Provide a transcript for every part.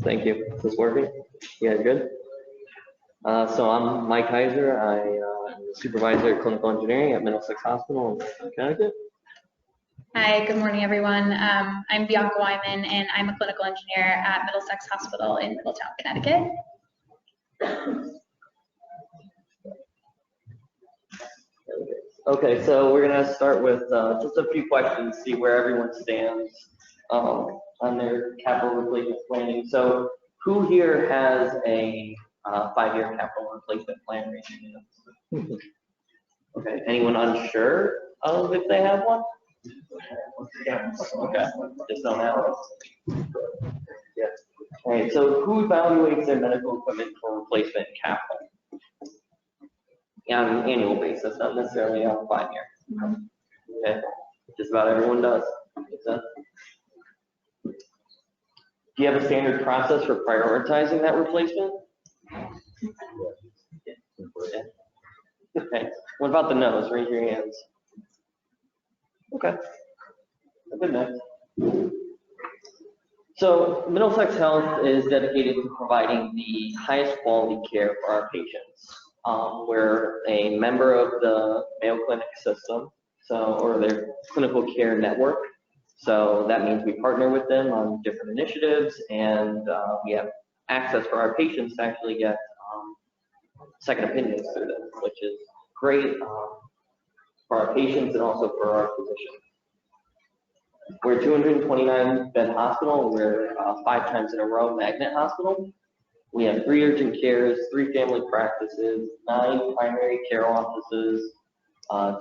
Thank you. Is this working? You guys good? So I'm Mike Heiser. I'm the supervisor of clinical engineering at Middlesex Hospital in Connecticut. Hi, good morning, everyone. I'm Bianca Wyman, and I'm a clinical engineer at Middlesex Hospital in Middletown, Connecticut. Okay, so we're going to start with just a few questions, see where everyone stands on their capital replacement planning. So who here has a 5-year capital replacement plan? Okay, anyone unsure of if they have one? Okay, just don't have it. Yeah. All right, so who evaluates their medical equipment for replacement and capital? Yeah, on an annual basis, not necessarily on 5 year. Okay, just about everyone does. Do you have a standard process for prioritizing that replacement? Okay. What about the no's? Raise your hands. Okay. Good enough. So Middlesex Health is dedicated to providing the highest quality care for our patients. We're a member of the Mayo Clinic system, or their clinical care network. So that means we partner with them on different initiatives, and we have access for our patients to actually get second opinions through them, which is great for our patients and also for our physicians. We're a 229-bed hospital. We're 5 times in a row magnet hospital. We have 3 urgent cares, 3 family practices, 9 primary care offices,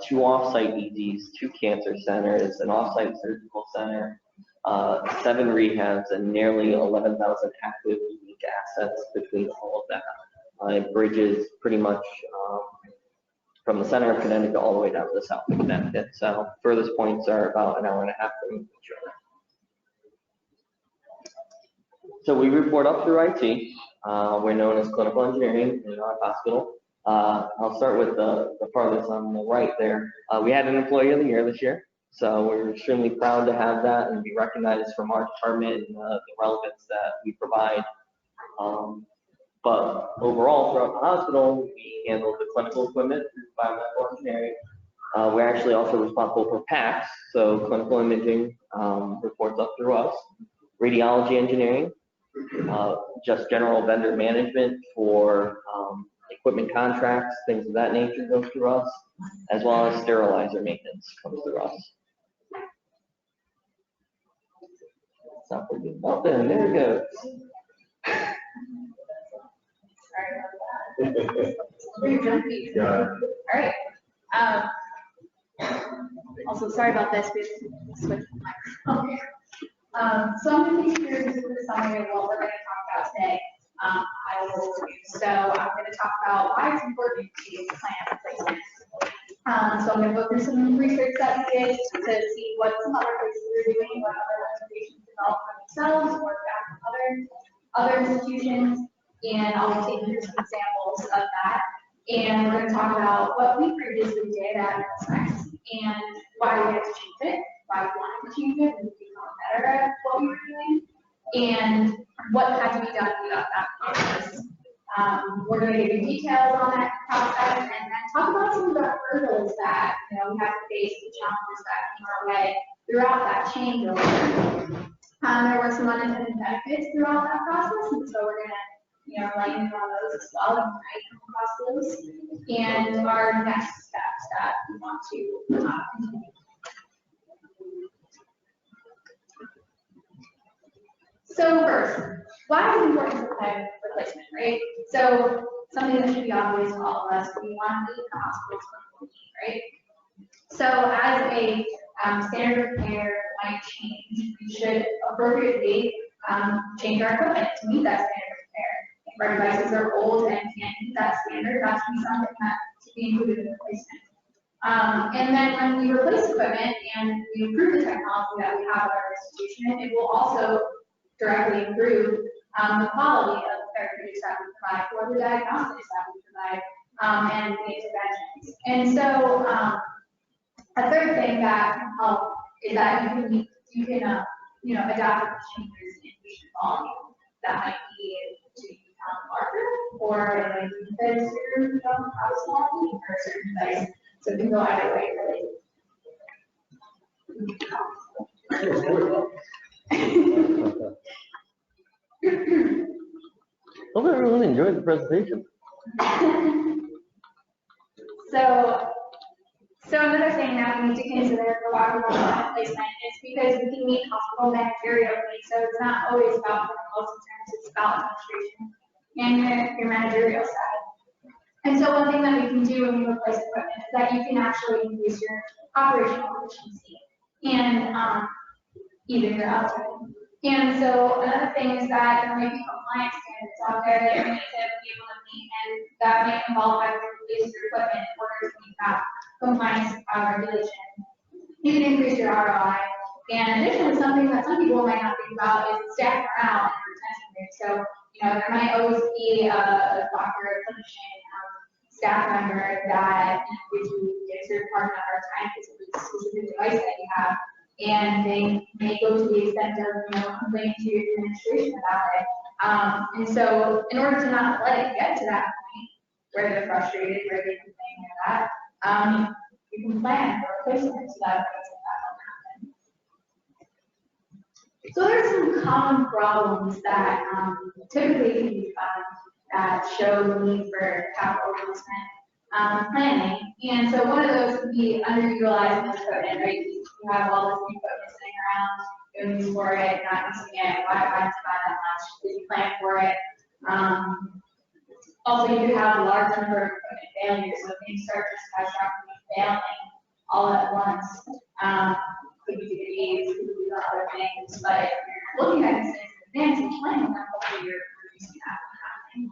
2 off-site EDs, 2 cancer centers, an off-site surgical center, 7 rehabs, and nearly 11,000 active unique assets between all of that. It bridges pretty much from the center of Connecticut all the way down to the south of Connecticut. So furthest points are about an hour and a half from each other. So we report up through IT. We're known as clinical engineering in our hospital. I'll start with the farthest on the right there. We had an Employee of the Year this year, so we're extremely proud to have that and be recognized from our department and the relevance that we provide. But overall, throughout the hospital, we handle the clinical equipment through biomedical engineering. We're actually also responsible for PACS, so clinical imaging reports up through us. Radiology engineering, just general vendor management for equipment contracts, things of that nature goes through us, as well as sterilizer maintenance comes through us. Stop forgetting about that. There it goes. All right. Also, sorry about this. We have to switch the microphone. So I'm going to take you through the summary of what we're going to talk about today. I will review. So I'm going to talk about why it's important to plan replacement. So I'm going to go through some research that we did to see what some other places are doing, what other organizations develop for themselves, or from other institutions, and I'll take you through some examples of that. And we're going to talk about what we previously did at Middlesex and why we had to change it, why we wanted to change it, and become better at what we were doing, and what had to be done throughout that process. We're going to give you details on that process and then talk about some of the hurdles that we have to face, the challenges that came our way throughout that changeover. There were some unintended benefits throughout that process, and so we're going to enlighten you on those as well, and might come across those, and our next steps that we want to continue. So first, why is it important to plan replacement, right? So something that should be obvious to all of us, we want to meet the hospital's clinical need, right? So as a standard of care might change, we should appropriately change our equipment to meet that standard of care. If our devices are old and can't meet that standard, that should be something that should be included in the replacement. And then when we replace equipment and we improve the technology that we have at our institution, it will also directly improve the quality of the therapeutics that we provide, or the diagnostics that we provide, and the interventions. And so a third thing that can help is that you can adapt to changes in patient volume that might be to become larger, or like because you're how small you are a certain size. So it can go either way, really. Hope everyone enjoyed the presentation. So another thing that we need to consider for why we want that placement is because we can meet hospital managerial needs. So it's not always about protocols and terms, it's about administration and your managerial side. And so one thing that we can do when we replace equipment is that you can actually increase your operational efficiency and even your output. And so another thing is that there may be compliance standards out there that you need to be able to meet, and that may involve having to replace your equipment in order to meet that compliance regulation. You can increase your ROI. And additionally, something that some people might not think about is staff morale and retention rate. So, there might always be a doctor, a clinician, staff member that gives you a certain part of our time because of the specific device that you have. And they may go to the extent of, complaining to your administration about it. And so in order to not let it get to that point where they're frustrated, where they complain like that, you can plan for replacement so that doesn't happen. So there's some common problems that typically can be found that show the need for capital replacement planning. And so one of those would be underutilized equipment, right? You have all this new equipment sitting around, no use for it, not using it, why buy that much? Did you plan for it? Also, you could have a large number of equipment failures, so things start just catastrophically failing all at once. Could be degrees, could be other things, but if you're looking at these things in advance and planning them, hopefully you're reducing that from happening.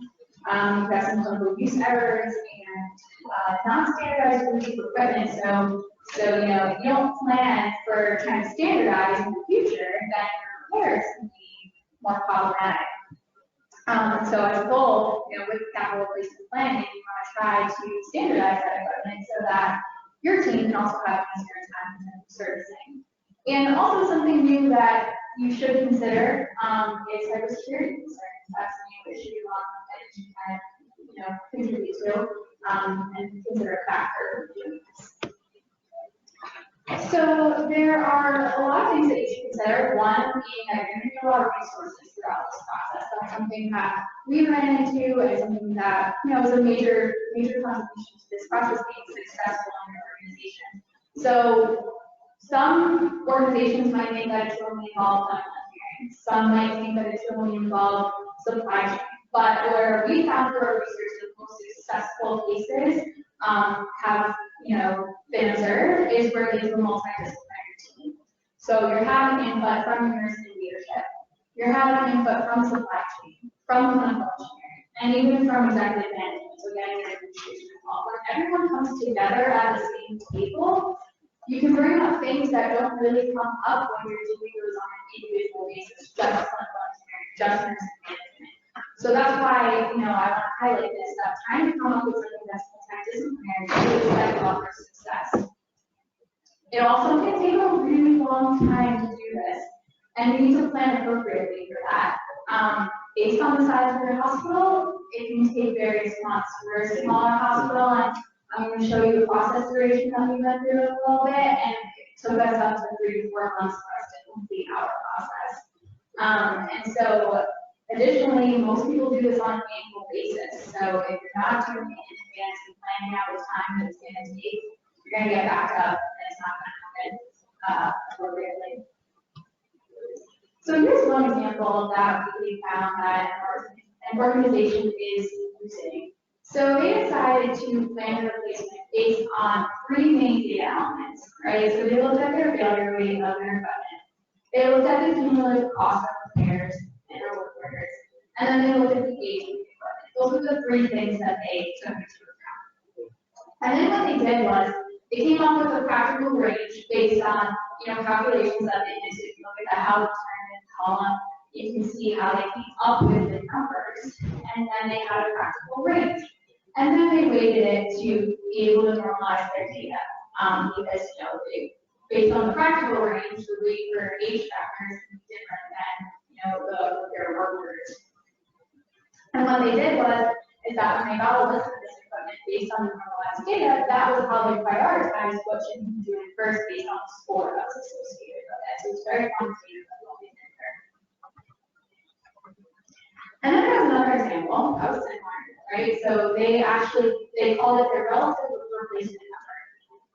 You've got some clinical use errors and non-standardized release of equipment. So if you don't plan for trying to standardize in the future, then your repairs can be more problematic. So as a goal, with capital replacement planning, you want to try to standardize that equipment so that your team can also have easier time in servicing. And also something new that you should consider is cybersecurity concerns. That's a new issue that you can contribute to and consider a factor. So there are a lot of things that you should consider. One being that you're going to need a lot of resources throughout this process. That's something that we ran into and something that is a major contribution to this process being successful in your organization. So some organizations might think that it's only involved in engineering. Some might think that it's only involved supply chain. But where we found through our research the most successful cases have been observed is where there's a multidisciplinary team. So you're having input from your nursing leadership, you're having input from supply chain, from clinical engineering, and even from executive management. So getting your administration involved. When everyone comes together at the same table, you can bring up things that don't really come up when you're doing those on an individual basis, just clinical engineering, just nursing management. So that's why, I want to highlight this, that trying to come up with something that's multidisciplinary is really set up for success. It also can take a really long time to do this, and you need to plan appropriately for that. Based on the size of your hospital, it can take various months. We're a smaller hospital, and I'm going to show you the process duration that we went through a little bit, and it took us up to 3 to 4 months for us to complete our process. And so, additionally, most people do this on an annual basis. So if you're not doing it in advance and planning out the time that it's going to take, you're going to get backed up, and it's not going to happen appropriately. So here's one example that we found that an organization is using. So they decided to plan a replacement based on 3 main data elements, right? So they looked at their failure rate of their equipment. They looked at the cumulative cost of repairs and work orders, and then they looked at the age of the equipment. Those are the 3 things that they took into account. And then what they did was they came up with a practical range based on calculations that they did. So if you look at the how determined column, you can see how they came up with the numbers, and then they had a practical range. And then they weighted it to be able to normalize their data because based on the practical range, the weight for age factors is different than their work orders. And what they did is that when they got a list of this equipment based on the normalized data, that was how they prioritized what should be doing first based on the score that was associated with it. So it's very quantitative what they did there. And then there's another example that was similar, right? So they called it their relative replacement number.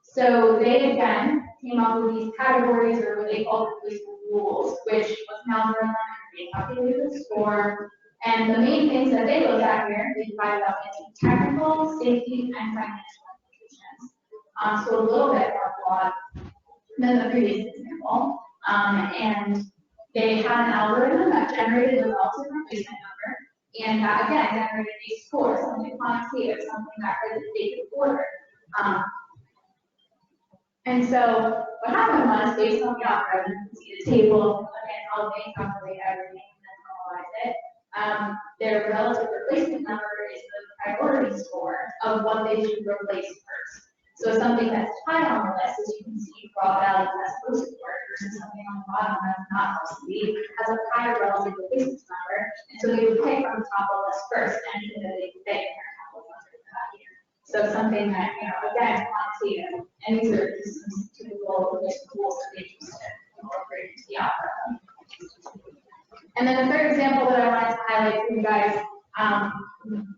So they again came up with these categories or what they called replacement rules, which was now run and they calculated the score. And the main things that they looked at here, they divided up into technical, safety, and financial implications. So a little bit more broad than the previous example. And they had an algorithm that generated a relative replacement number, and that again generated a score, something quantitative, something that they could order. And so what happened was, based on the algorithm, you can see the table, again, how they calculate everything and then normalize it. Their relative replacement number is the priority score of what they should replace first. So something that's high on the list, as you can see, raw value that's supposed to work versus something on the bottom that's not supposed to be, has a higher relative replacement number. And so they would pick from the top of the list first, anything that they could pick in their capital budget for that year. So something that, again, quantitative, and these are just some typical tools that they use to incorporate into the algorithm. And then the third example that I wanted to highlight for you guys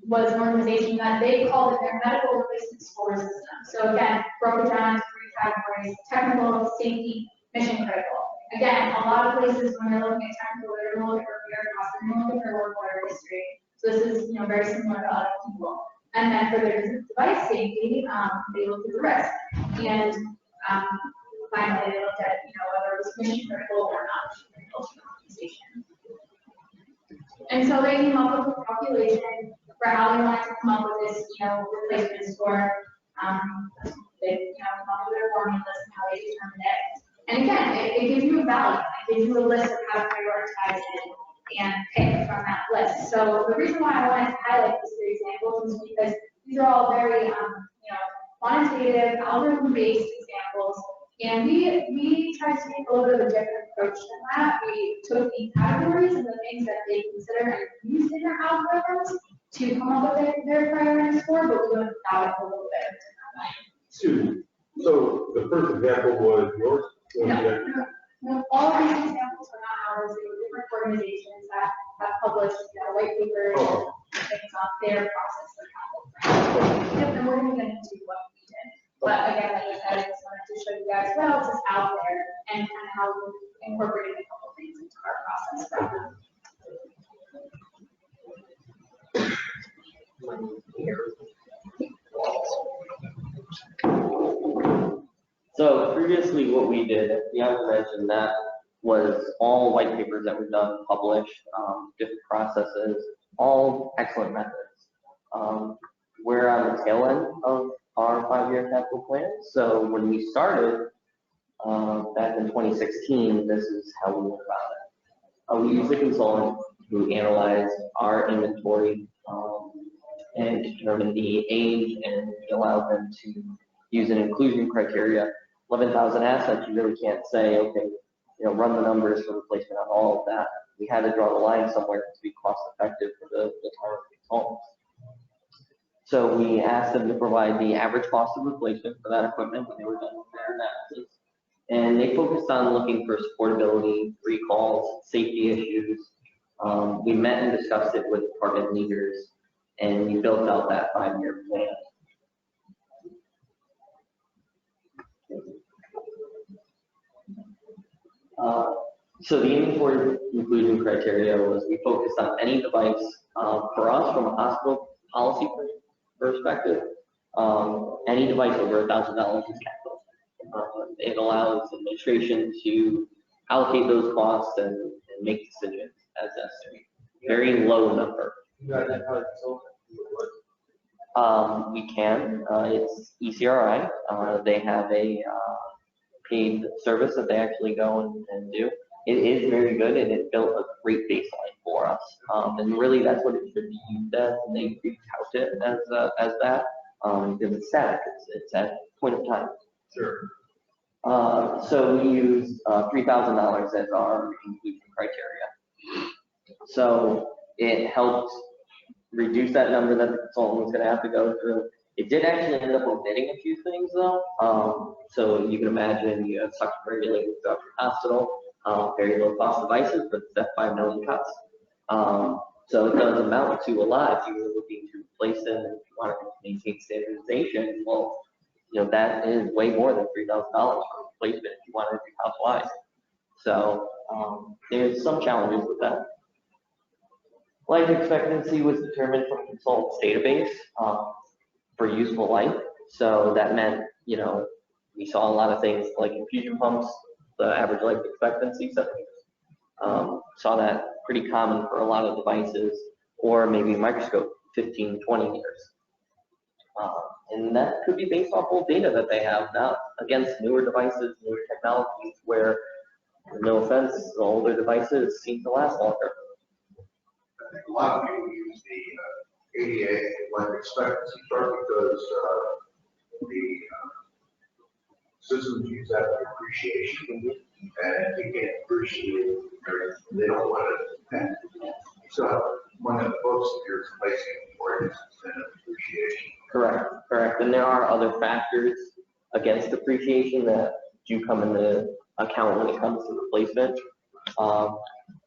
was an organization that they called it their medical replacement score system. So again, broken down into 3 categories: technical, safety, mission critical. Again, a lot of places when they're looking at technical, they're going to look at repair costs, they're going to look at their work order history. So this is very similar to other people. And then for their device safety, they looked at the risk. And finally, they looked at whether it was mission critical or not mission critical to the organization. And so they came up with a calculation for how they wanted to come up with this, replacement score. They come up with their formulas and how they determined it. And again, it gives you a value. It gives you a list of how to prioritize it and pick from that list. So the reason why I wanted to highlight these 3 examples is because these are all very, quantitative, algorithm-based examples. And we tried to take a little bit of a different approach than that. We took the categories and the things that they consider and used in their algorithms to come up with their priority score, but we went about it a little bit different way. Excuse me. So the first example was yours? No, all of these examples are not ours. They were different organizations that have published white papers and things on their process for capital. Yep, and we're going to get into what we did. But again, like I said, I just wanted to show you guys what else is out there and kind of how we're incorporating a couple things into our process from them. So previously what we did, Bianca mentioned, that was all white papers that were done, published, different processes, all excellent methods. We're on the tail end of our 5-year capital plan. So when we started back in 2016, this is how we went about it. We used a consultant who analyzed our inventory and determined the age, and we allowed them to use an inclusion criteria. 11,000 assets, you really can't say, okay, run the numbers for replacement on all of that. We had to draw the line somewhere to be cost effective for the tower consultants. So we asked them to provide the average cost of replacement for that equipment when they were done with their analysis. And they focused on looking for supportability, recalls, safety issues. We met and discussed it with department leaders, and we built out that 5-year plan. So the inventory inclusion criteria was we focused on any device, for us from a hospital policy perspective, any device over $1,000 is capital. It allows administration to allocate those costs and make decisions as necessary. Very low number. We can. It's ECRI. They have a paid service that they actually go and do. It is very good, and it built a great baseline for us. And really, that's what it should be used as. And they tout it as that because it's static. It's at point of time. Sure. So we use $3,000 as our inclusion criteria. So it helped reduce that number that the consultant was going to have to go through. It did actually end up omitting a few things though. So you can imagine you have suction regulated throughout your hospital, very low cost devices, but it's F5 million cuts. So it does amount to a lot if you were looking to replace them and if you wanted to maintain standardization. Well, you know, that is way more than $3,000 for replacement if you wanted to do house-wide. So there's some challenges with that. Life expectancy was determined from a consultant's database for useful life. So that meant, you know, we saw a lot of things like infusion pumps, the average life expectancy, 7 years. Saw that pretty common for a lot of devices, or maybe a microscope, 15, 20 years. And that could be based off old data that they have, not against newer devices, newer technologies, where, no offense, the older devices seem to last longer. I think a lot of people use the ADA life expectancy chart because the systems use that for appreciation, and they can't appreciate, or they don't want to. So one of the books you're replacing for is appreciation. Correct. And there are other factors against depreciation that do come into account when it comes to replacement.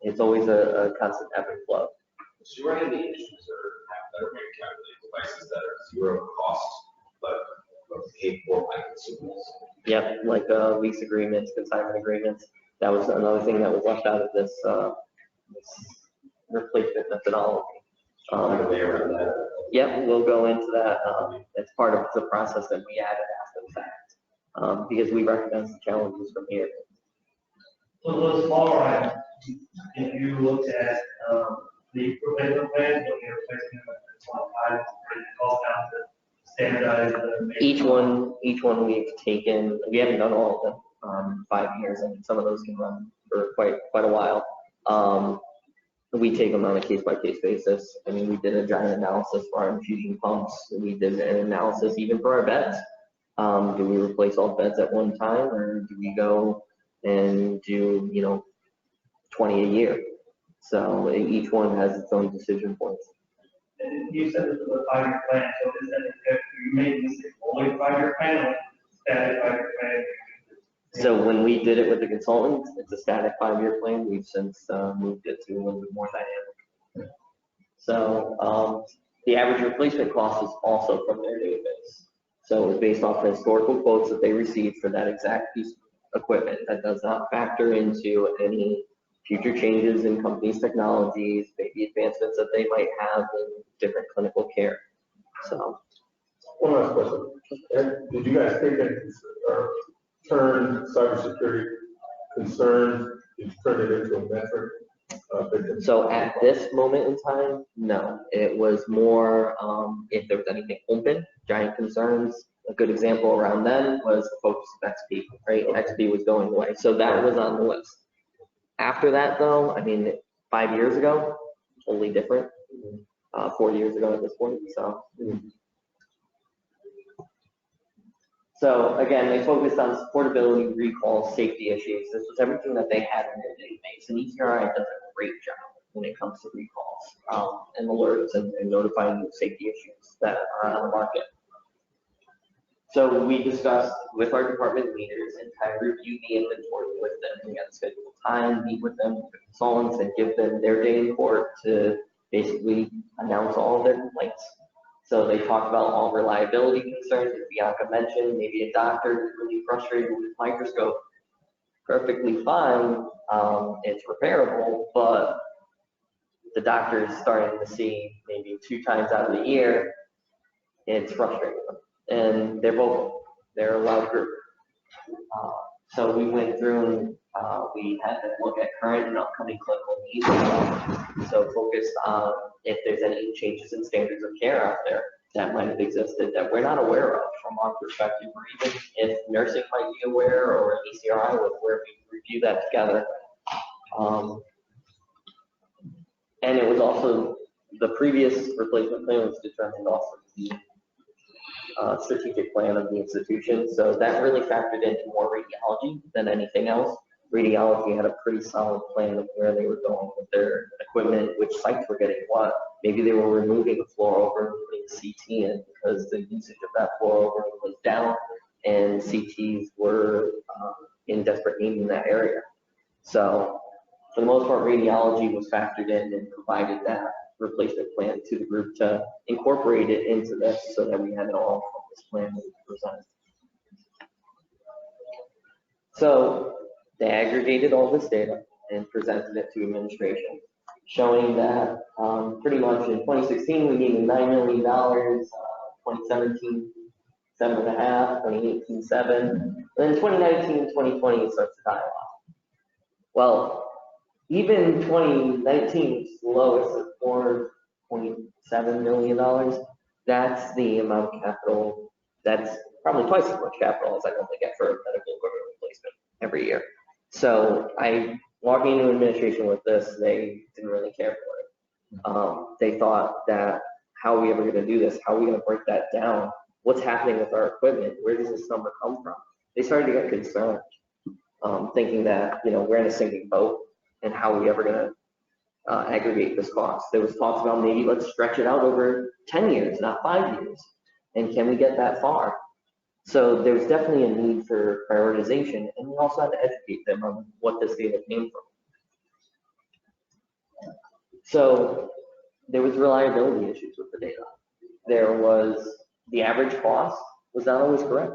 It's always a constant ebb and flow. So you run into issues that are very calculated devices that are zero cost, but paid for by consumers. Yep, like lease agreements, consignment agreements. That was another thing that was left out of this replacement methodology. Yep, we'll go into that. It's part of the process that we added after the fact, because we recognize the challenges from here. So those smaller items, if you looked at the replacement plan, looking at replacement of 25, cost down to standardize Each one we've taken. We haven't done all of them. 5 years, and some of those can run for quite a while. We take them on a case-by-case basis. I mean, we did a giant analysis for our infusion pumps. We did an analysis even for our beds. Do we replace all beds at one time, or do we go and do, 20 a year? So each one has its own decision points. You said this was a 5-year plan, so is that if you made this a rolling 5-year plan or static 5-year plan? So when we did it with the consultants, it's a static 5-year plan. We've since moved it to a little bit more dynamic. So the average replacement cost is also from their database. So it was based off the historical quotes that they received for that exact piece of equipment. That does not factor into any future changes in companies' technologies, maybe advancements that they might have in different clinical care. So. One last question. Did you guys take into turn cybersecurity concerns, did you turn it into a metric? So at this moment in time, no. It was more if there was anything open, giant concerns. A good example around then was the focus of XP, right? XP was going away. So that was on the list. After that, though, I mean, 5 years ago, totally different. 4 years ago at this point, so. So again, they focused on supportability, recall, safety issues. This was everything that they had in their database, and ECRI does a great job when it comes to recalls and alerts and notifying safety issues that are on the market. So we discussed with our department leaders and kind of review the inventory with them. We got to schedule time, meet with them, with the consultants, and give them their day in court to basically announce all of their complaints. So they talked about all reliability concerns, as Bianca mentioned. Maybe a doctor is really frustrated with his microscope. Perfectly fine, it's repairable, but the doctor is starting to see maybe 2 times out of the year. It's frustrating them. And they're vocal. They're a loud group. So we went through and we had to look at current and upcoming clinical needs. So focused on if there's any changes in standards of care out there that might have existed that we're not aware of from our perspective, or even if nursing might be aware or ECRI was where we review that together. And it was also the previous replacement plan was determined off of the strategic plan of the institution. So that really factored into more radiology than anything else. Radiology had a pretty solid plan of where they were going with their equipment. equipment, which sites were getting what. Maybe they were removing the floor over and putting CT in because the usage of that floor over was down and CTs were in desperate need in that area. So for the most part, radiology was factored in and provided that replacement plan to the group to incorporate it into this so that we had it all from this plan that we presented. So they aggregated all this data and presented it to administration, showing that pretty much in 2016 we needed $9 million, 2017 7.5, 2018 7, and then 2019 and 2020 it starts to die off. Well, even 2019 was the lowest at $4.7 million. That's the amount of capital. That's probably twice as much capital as I normally get for medical equipment replacement every year. So I walking into administration with this, they didn't really care for it. They thought that how are we ever going to do this? How are we going to break that down? What's happening with our equipment? Where does this number come from? They started to get concerned, thinking that we're in a sinking boat, and how are we ever going to aggregate this cost? There was talks about maybe let's stretch it out over 10 years, not 5 years, and can we get that far? So there's definitely a need for prioritization, and we also had to educate them on what this data came from. So there was reliability issues with the data. There was the average cost was not always correct.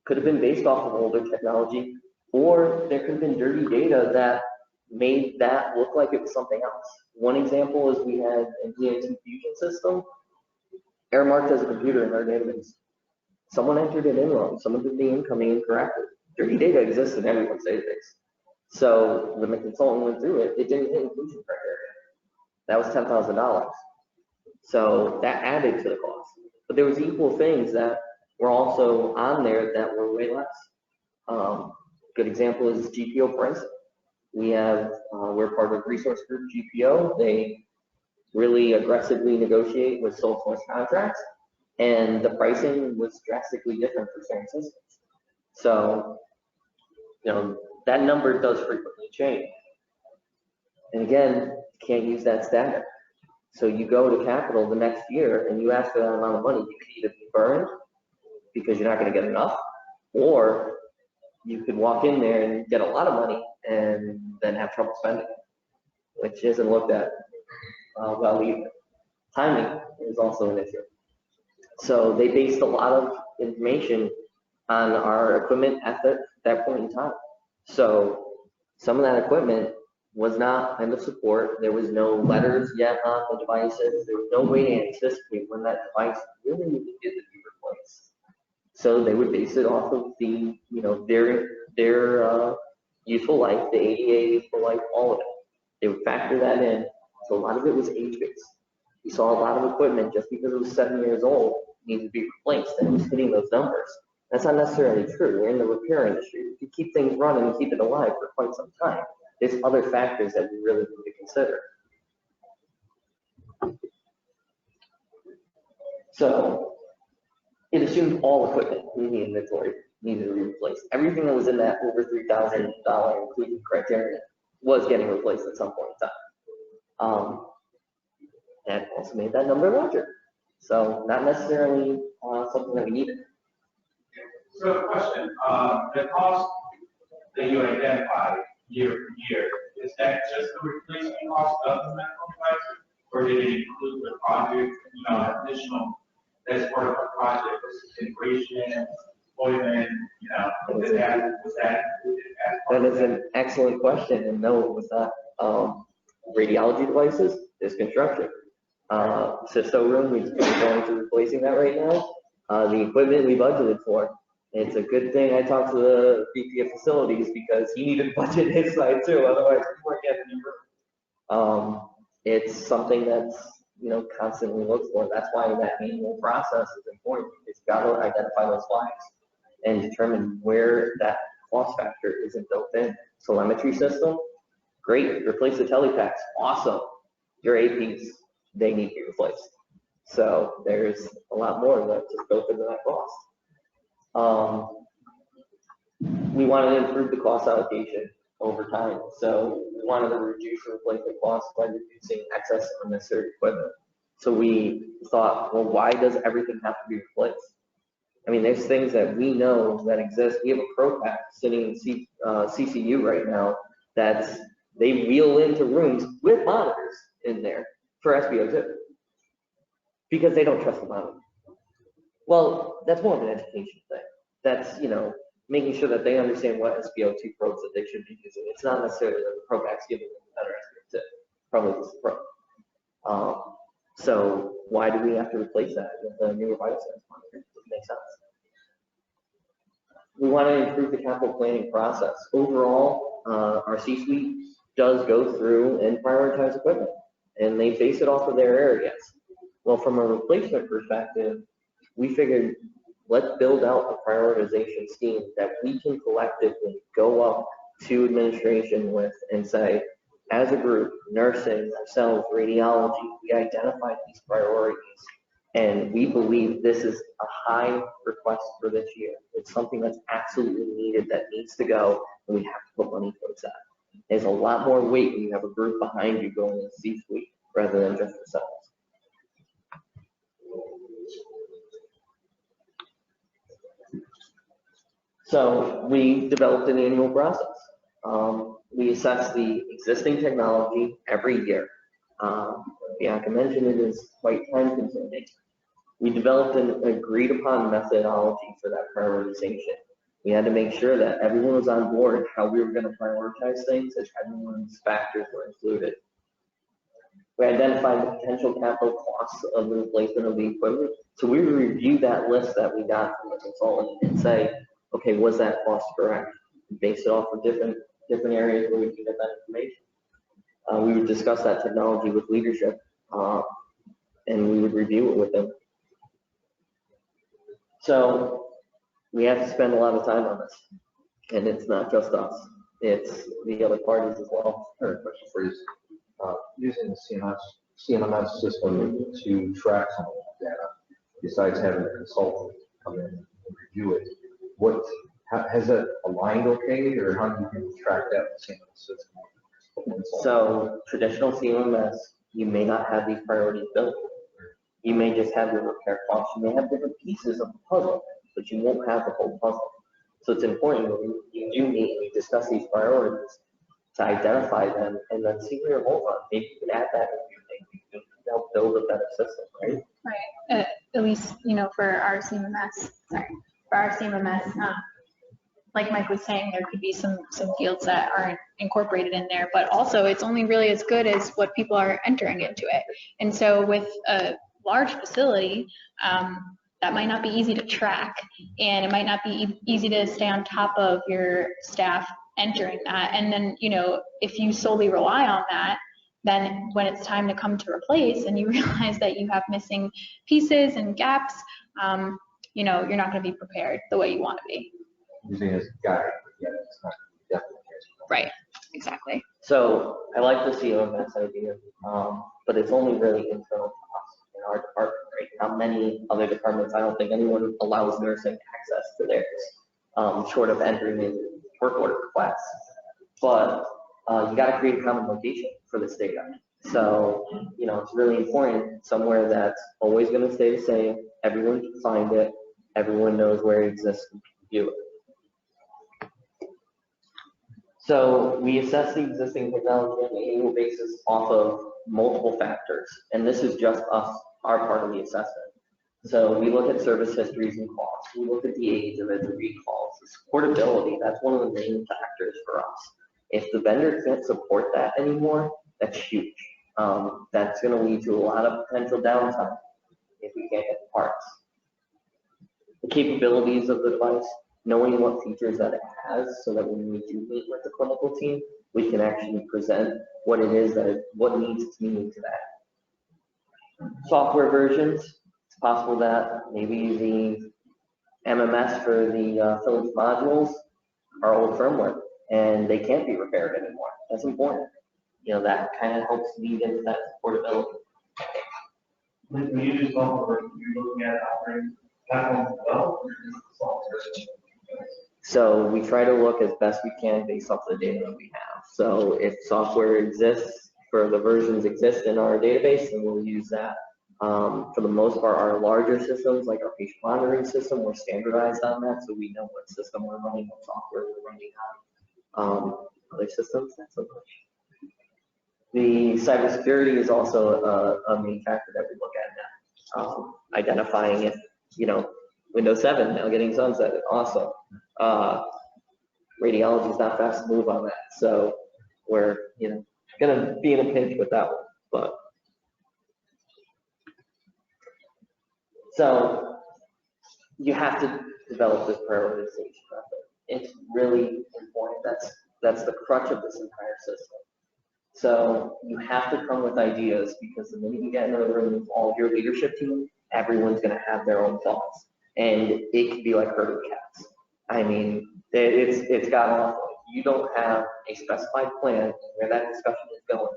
Could have been based off of older technology, or there could have been dirty data that made that look like it was something else. One example is we had an ENT fusion system, error marked as a computer in our database. Someone entered it in wrong. Someone did the incoming incorrectly. Dirty data exists in everyone's database. So when the consultant went through it, it didn't hit inclusion criteria. That was $10,000. So that added to the cost. But there was equal things that were also on there that were way less. Good example is GPO pricing. We're part of Resource Group GPO. They really aggressively negotiate with sole source contracts, and the pricing was drastically different for certain systems. So, that number does frequently change. And again, you can't use that static. So you go to capital the next year and you ask for that amount of money, you can either be burned because you're not going to get enough, or you could walk in there and get a lot of money and then have trouble spending, which isn't looked at well either. Timing is also an issue. So they based a lot of information on our equipment at that point in time. So some of that equipment was not end of support. There was no letters yet on the devices. There was no way to anticipate when that device really needed to be replaced. So they would base it off of the, their useful life, the ADA useful life, all of it. They would factor that in. So a lot of it was age-based. We saw a lot of equipment just because it was 7 years old needed to be replaced, and it was hitting those numbers. That's not necessarily true. We're in the repair industry. If you keep things running and keep it alive for quite some time, there's other factors that we really need to consider. So it assumed all equipment in the inventory needed to be replaced. Everything that was in that over $3,000 inclusion criteria was getting replaced at some point in time. That also made that number larger. So not necessarily something that we needed. So question, the cost that you identified year from year, is that just the replacement cost of the medical devices, or did it include the project, additional, as part of the project, integration, deployment, was that included as part That of is an excellent question, and no, it was not. Radiology devices is construction. Cysto room, we're going to replacing that right now. The equipment we budgeted for. It's a good thing I talked to the VP of facilities because he needed to budget his side too, otherwise we weren't getting any room. It's something that's constantly looked for. That's why that annual process is important. It's got to identify those flags and determine where that cost factor isn't built in. Telemetry system, great, replace the telepacks, awesome. Your APs, they need to be replaced. So there's a lot more that's just built into that cost. We wanted to improve the cost allocation over time. So we wanted to reduce replacement costs by reducing excess unnecessary equipment. So we thought, well, why does everything have to be replaced? I mean, there's things that we know that exist. We have a Pro Pack sitting in CCU right now that's, they wheel into rooms with monitors in there for SBO2 because they don't trust the monitor. Well, that's more of an education thing. That's, making sure that they understand what SBO2 probes that they should be using. It's not necessarily that the Pro Pack's giving them better SBO2, probably just the Pro. So why do we have to replace that with a newer vital signs monitor? It doesn't make sense. We want to improve the capital planning process. Overall, our C-suite does go through and prioritize equipment, and they base it off of their areas. Well, from a replacement perspective, we figured let's build out a prioritization scheme that we can collectively go up to administration with and say, as a group, nursing, ourselves, radiology, we identified these priorities, and we believe this is a high request for this year. It's something that's absolutely needed, that needs to go, and we have to put money towards that. There's a lot more weight when you have a group behind you going in the C-suite rather than just yourselves. So we developed an annual process. We assess the existing technology every year. Bianca mentioned it is quite time consuming. We developed an agreed upon methodology for that prioritization. We had to make sure that everyone was on board how we were going to prioritize things, as everyone's factors were included. We identified the potential capital costs of the replacement of the equipment. So we review that list that we got from the consultant and say, okay, was that cost correct? Base it off of different areas where we can get that information. We would discuss that technology with leadership, and we would review it with them. So we have to spend a lot of time on this, and it's not just us; it's the other parties as well. I have a question for you. Using the CMMS system to track some of that data, besides having a consultant come in and review it, has that aligned okay, or how do you track that with the CMMS system? So traditional CMMS, you may not have these priorities built. You may just have your repair costs. You may have different pieces of the puzzle, but you won't have the whole puzzle. So it's important when you do meet and you discuss these priorities to identify them and then see where you're holding on. Maybe you can add that if you think you can help build a better system, right? Right. At least, for our CMMS, like Mike was saying, there could be some fields that aren't incorporated in there, but also it's only really as good as what people are entering into it. And so with a large facility, that might not be easy to track, and it might not be easy to stay on top of your staff entering that. And then, if you solely rely on that, then when it's time to come to replace and you realize that you have missing pieces and gaps, you're not going to be prepared the way you want to be. Using it as a guide, but yet it's not definitely. Right, exactly. So I like the CMMS idea, but it's only really internal to us in our department, right? Not many other departments, I don't think anyone allows nursing access to theirs, short of entering in work order requests. But you got to create a common location for this data. So, it's really important somewhere that's always going to stay the same. Everyone can find it. Everyone knows where it exists and can view it. So we assess the existing technology on an annual basis off of multiple factors, and this is just us, our part of the assessment. So we look at service histories and costs. We look at the age of it, the recalls, the supportability. That's one of the main factors for us. If the vendor can't support that anymore, that's huge. That's going to lead to a lot of potential downtime if we can't get the parts. The capabilities of the device, knowing what features that it has, so that when we do meet with the clinical team, we can actually present what it is what needs its meaning to that. Software versions, it's possible that maybe the MMS for the Philips modules are old firmware and they can't be repaired anymore. That's important. That kind of helps lead into that portability. When you do software, you're looking at operating platform as well, or just software? So we try to look as best we can based off the data that we have. So if software exists, for the versions exist in our database, then we'll use that. For the most part, our larger systems, like our patient monitoring system, we're standardized on that, so we know what system we're running, what software we're running on. Other systems, not so much. The cybersecurity is also a main factor that we look at now. Identifying if, Windows 7 now getting sunsetted, awesome. Radiology is not fast to move on that, so we're, gonna be in a pinch with that one, but. So you have to develop this prioritization method. It's really important. That's the crutch of this entire system. So you have to come with ideas, because the minute you get into the room with all of your leadership team, everyone's going to have their own thoughts, and it can be like herding cats. I mean, it's gotten awful. If you don't have a specified plan where that discussion is going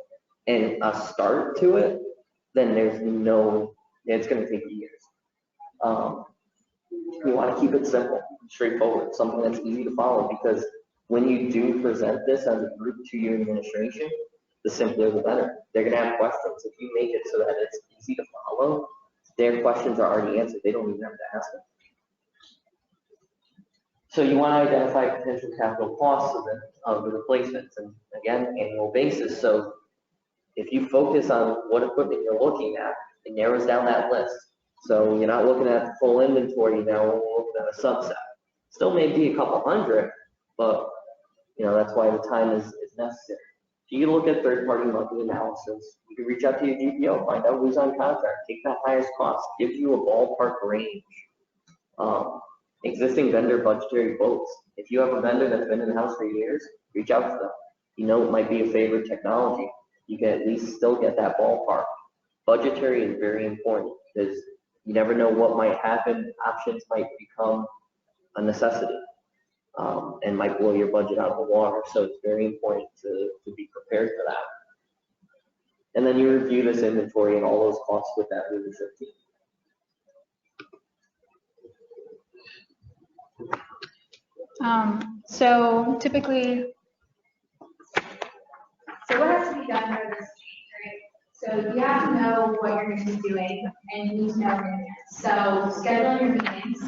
and a start to it, then it's going to take years. You want to keep it simple, straightforward, something that's easy to follow, because when you do present this as a group to your administration, the simpler the better. They're going to have questions. If you make it so that it's easy to follow, their questions are already answered. They don't even have to ask them. So you want to identify potential capital costs of the replacements, and again, annual basis. So if you focus on what equipment you're looking at, it narrows down that list. So you're not looking at the full inventory now, we're looking at a subset. Still may be a couple hundred, but that's why the time is necessary. So you can look at third-party monthly analysis. You can reach out to your GPO, find out who's on contract, take that highest cost, gives you a ballpark range. Existing vendor budgetary quotes. If you have a vendor that's been in the house for years, reach out to them. It might be a favorite technology. You can at least still get that ballpark. Budgetary is very important, because you never know what might happen. Options might become a necessity, and might blow your budget out of the water. So it's very important to be prepared for that. And then you review this inventory and all those costs with that leadership team. So typically, what has to be done for this change, right? So you have to know what you're going to be doing, and you need to know in advance. So scheduling your meetings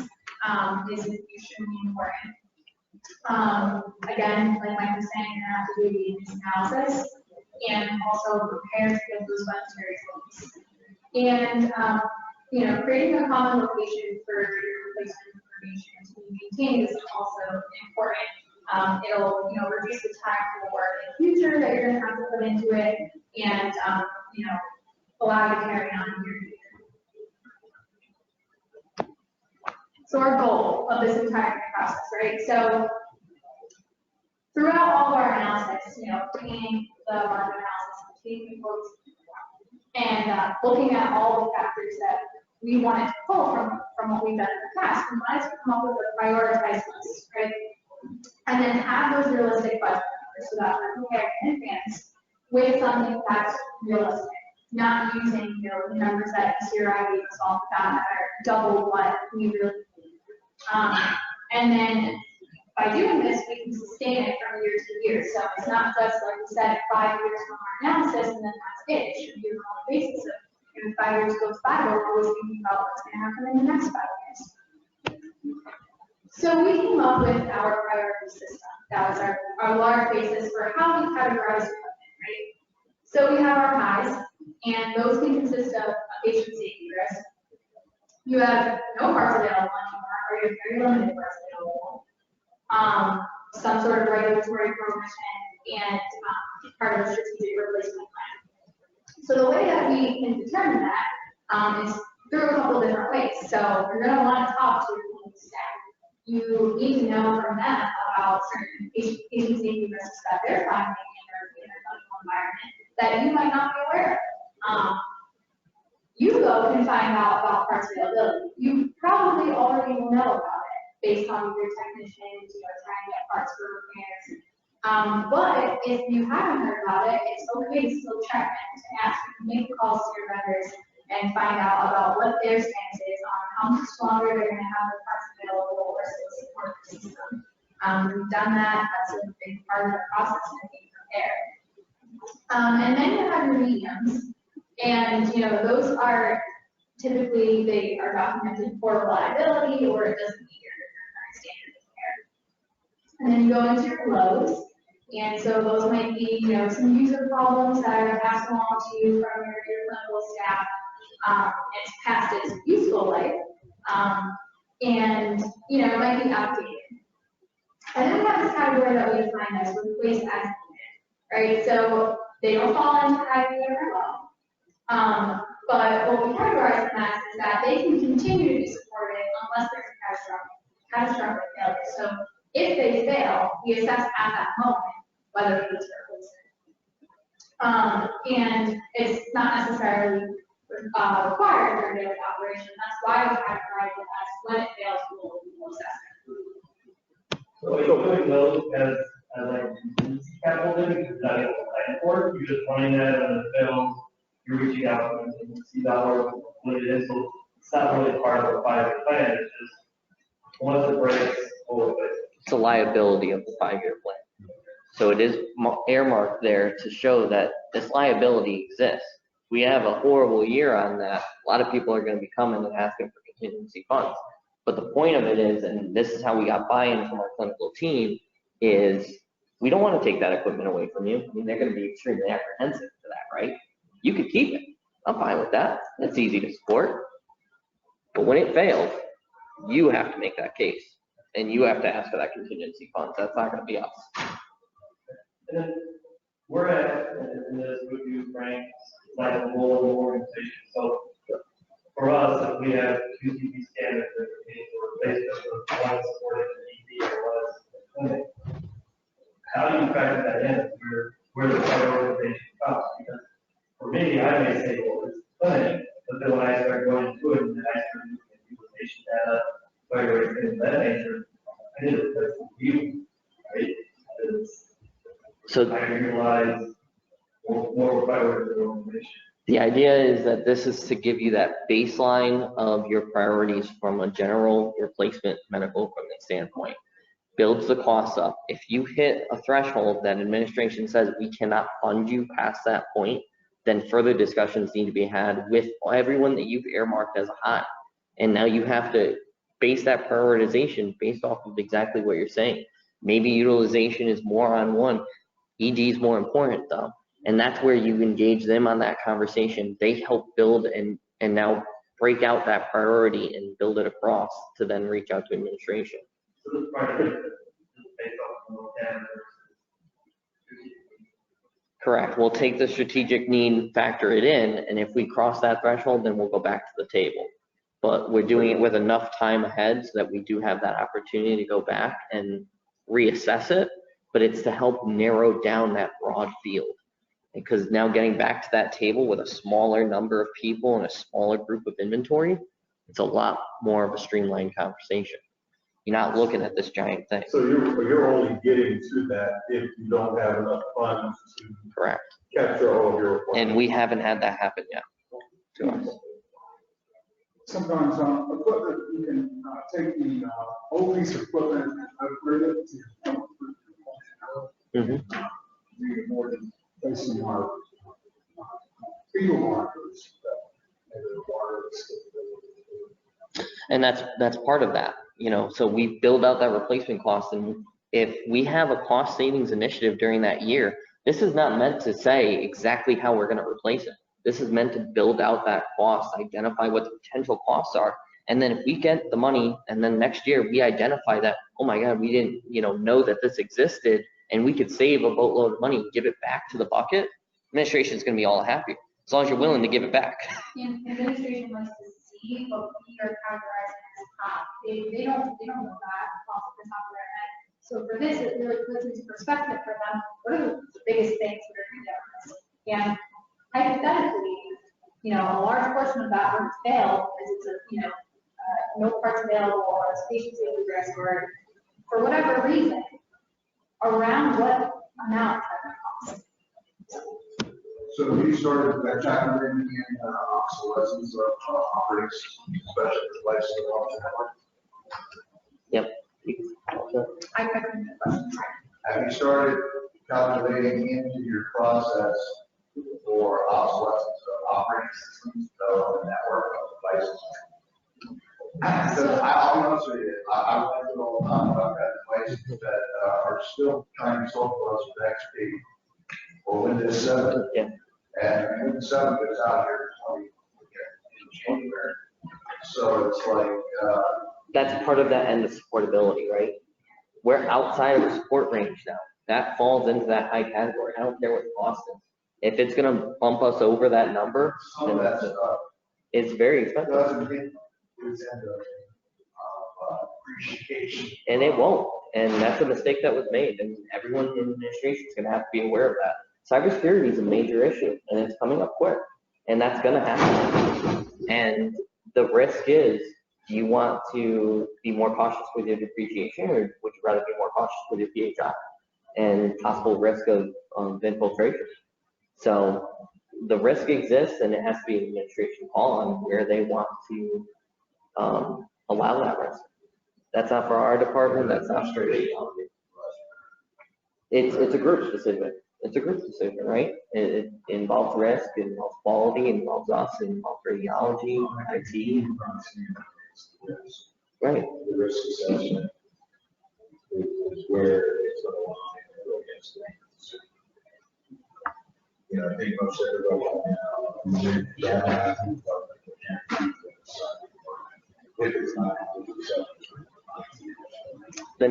is extremely important. Again, like Mike was saying, you're going to have to do the needs analysis and also prepare to get those budgetary goals. And creating a common location for your replacement information to be maintained is also important. It'll reduce the time for work in the future that you're going to have to put into it, and allow you to carry on in your future. So our goal of this entire process, right? So throughout all of our analysis, taking the market analysis, taking quotes, and looking at all the factors that we wanted to pull from what we've done in the past, we wanted to come up with a prioritized list, right? And then have those realistic budget numbers so that we're prepared in advance with something that's realistic, not using the numbers that CRI gave us off the bat that are double what we really need. And then by doing this, we can sustain it from year to year. So it's not just, like we said, 5 years from our analysis and then that's it. It should be on the basis of, if 5 years goes by, we're always thinking about what's going to happen in the next 5 years. So we came up with our priority system. That was our large basis for how we categorize equipment, right? So we have our highs, and those can consist of patient safety risk. You have no parts available anymore, or you have very limited parts available. Some sort of regulatory prohibition, and part of the strategic replacement plan. So the way that we can determine that is through a couple different ways. So you're going to want to talk to your clinical staff. You need to know from them about certain patient safety risks that they're finding in their clinical environment that you might not be aware of. You, though, can find out about parts availability. You probably already know about it based on your technicians, trying to get parts for repairs. But if you haven't heard about it, it's okay to still check and to ask. You can make calls to your vendors and find out about what their stance is on how much longer they're going to have the parts available or still support the system. We've done that. That's a big part of the process to be prepared. And then you have your mediums, and those are typically they are documented for reliability or it doesn't meet your current standard of care. And then you go into your lows. And so those might be, some user problems that are passed along to you from your clinical staff. It's past its useful life, and it might be outdated. And then we have this category that we define as replace as needed, right? So they don't fall into high or low. But what we categorize them as is that they can continue to be supported unless there's a catastrophic failure. So if they fail, we assess at that moment whether it was replaced. And it's not necessarily required for daily operation. That's why we categorize it as when it fails, we'll assess it. So are you putting those as like contingency capital then, because you're not able to plan for it, you're just running that and it fails, you're reaching out for contingency dollars, what it is, so it's not really part of the 5-year plan, it's just once it breaks, we'll replace it. It's a liability of the 5-year plan. So it is earmarked there to show that this liability exists. We have a horrible year on that. A lot of people are going to be coming and asking for contingency funds. But the point of it is, and this is how we got buy-in from our clinical team, is we don't want to take that equipment away from you. I mean, they're going to be extremely apprehensive to that, right? You could keep it. I'm fine with that. That's easy to support. But when it fails, you have to make that case. And you have to ask for that contingency funds. That's not going to be us. And then we're at, and this would you, Frank, like a role of the organization. So for us, if we have 2 CT scanners that are being replaced with one supported ED or was clinic, how do you factor that in where the prioritization comes? Because for me, I may say, well, it's clinic, but then when I start going into it and then I start looking at utilization data, fire things of that nature, I need to replace the view, right? So I realize more priority to organization. the idea is that this is to give you that baseline of your priorities from a general replacement medical equipment standpoint. Builds the cost up. If you hit a threshold that administration says we cannot fund you past that point, then further discussions need to be had with everyone that you've earmarked as a high. And now you have to base that prioritization based off of exactly what you're saying. Maybe utilization is more on one. ED is more important though. And that's where you engage them on that conversation. They help build and now break out that priority and build it across to then reach out to administration. So this part of it is based off of the Correct. We'll take the strategic need, factor it in, and if we cross that threshold, then we'll go back to the table. But we're doing it with enough time ahead so that we do have that opportunity to go back and reassess it, but it's to help narrow down that broad field. Because now getting back to that table with a smaller number of people and a smaller group of inventory, it's a lot more of a streamlined conversation. You're not looking at this giant thing. So you're only getting to that if you don't have enough funds to Correct. capture all of your requirements. And we haven't had that happen yet to us. Sometimes equipment, you can take the old piece of equipment and upgrade it to functionality. Need more than facing our field markers and the wireless capability. And that's part of that, so we build out that replacement cost. And if we have a cost savings initiative during that year, this is not meant to say exactly how we're going to replace it. This is meant to build out that cost, identify what the potential costs are. And then if we get the money and then next year we identify that, oh my God, we didn't, know that this existed and we could save a boatload of money, give it back to the bucket, administration is going to be all happy as long as you're willing to give it back. And administration likes to see what we are categorizing as top. They don't know that off the top of their head. So for this, it really puts into perspective for them, what are the biggest things that are going to. And hypothetically, a large portion of that would fail because it's no parts available or it's patient safety risk or for whatever reason, around what amount that costs. So you started that chapter in obsolescence of operating systems, especially with life support network. Yep. I recommend the question. Have you started calculating into your process for obsolescence of operating systems, of the network of devices? Because I'll be honest with you, I've went through all the time, I've got devices that are still trying to be sold to us with XP or Windows 7. Yeah. And Windows 7 goes out here in January. So it's like, That's part of that end of supportability, right? We're outside of the support range now. That falls into that high category. I don't care what the cost is. If it's gonna bump us over that number, some of then that stuff it's very expensive. doesn't hit its end of appreciation. And it won't. And that's a mistake that was made. And everyone in the administration is gonna have to be aware of that. Cybersecurity is a major issue and it's coming up quick. And that's gonna happen. And the risk is, do you want to be more cautious with your depreciation, or would you rather be more cautious with your PHI and possible risk of infiltration? So the risk exists, and it has to be an administration call on where they want to allow that risk. That's not for our department. That's not for it's a group decision. It's a group decision, right? It involves risk, it involves quality, it involves us, it involves radiology, IT. Right. The risk assessment is where it's going to lie and go against it. You know, I think most everybody now, if it's not, the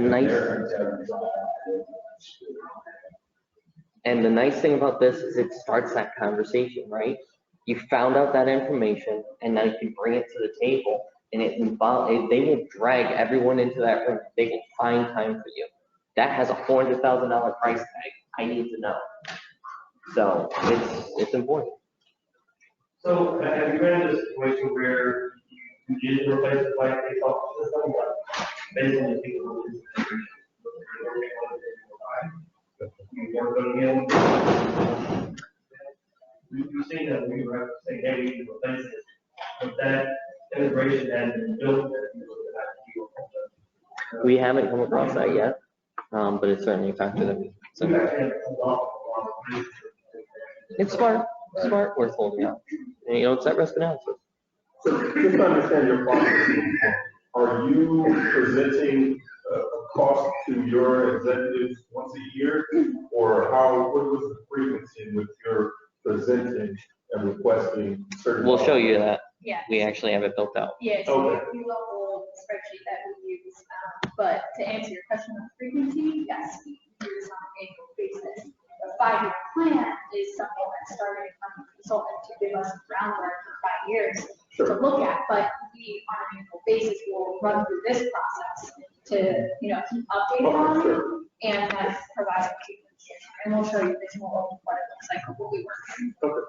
nice thing about this is it starts that conversation, right? You found out that information, and now you can bring it to the table, and they will drag everyone into that room. They will find time for you. That has a $400,000 price tag. I need to know. So it's important. So have you ran into a situation where you did replace the light they thought system, but based on the people who you work on again? We've seen that we were saying, hey, we need to replace it, but that integration has been built. We haven't come across that yet, but it's certainly a factor that we. So. It's smart, worth holding out. And, you know, it's that risk analysis. So just to understand your process, are you presenting a cost to your executives once a year, or what was the frequency in which you're presenting and requesting certain? We'll show you that. Yeah. We actually have it built out. Yes, Okay. we have a whole spreadsheet that we use, but to answer your question on frequency, yes, we do this on an annual basis. The 5-year plan is something that started from a consultant to give us groundwork for 5 years to look at, but we on an annual basis will run through this process to, keep updated on it, and that's provided to you. And we'll show you visual of what it looks like when we work.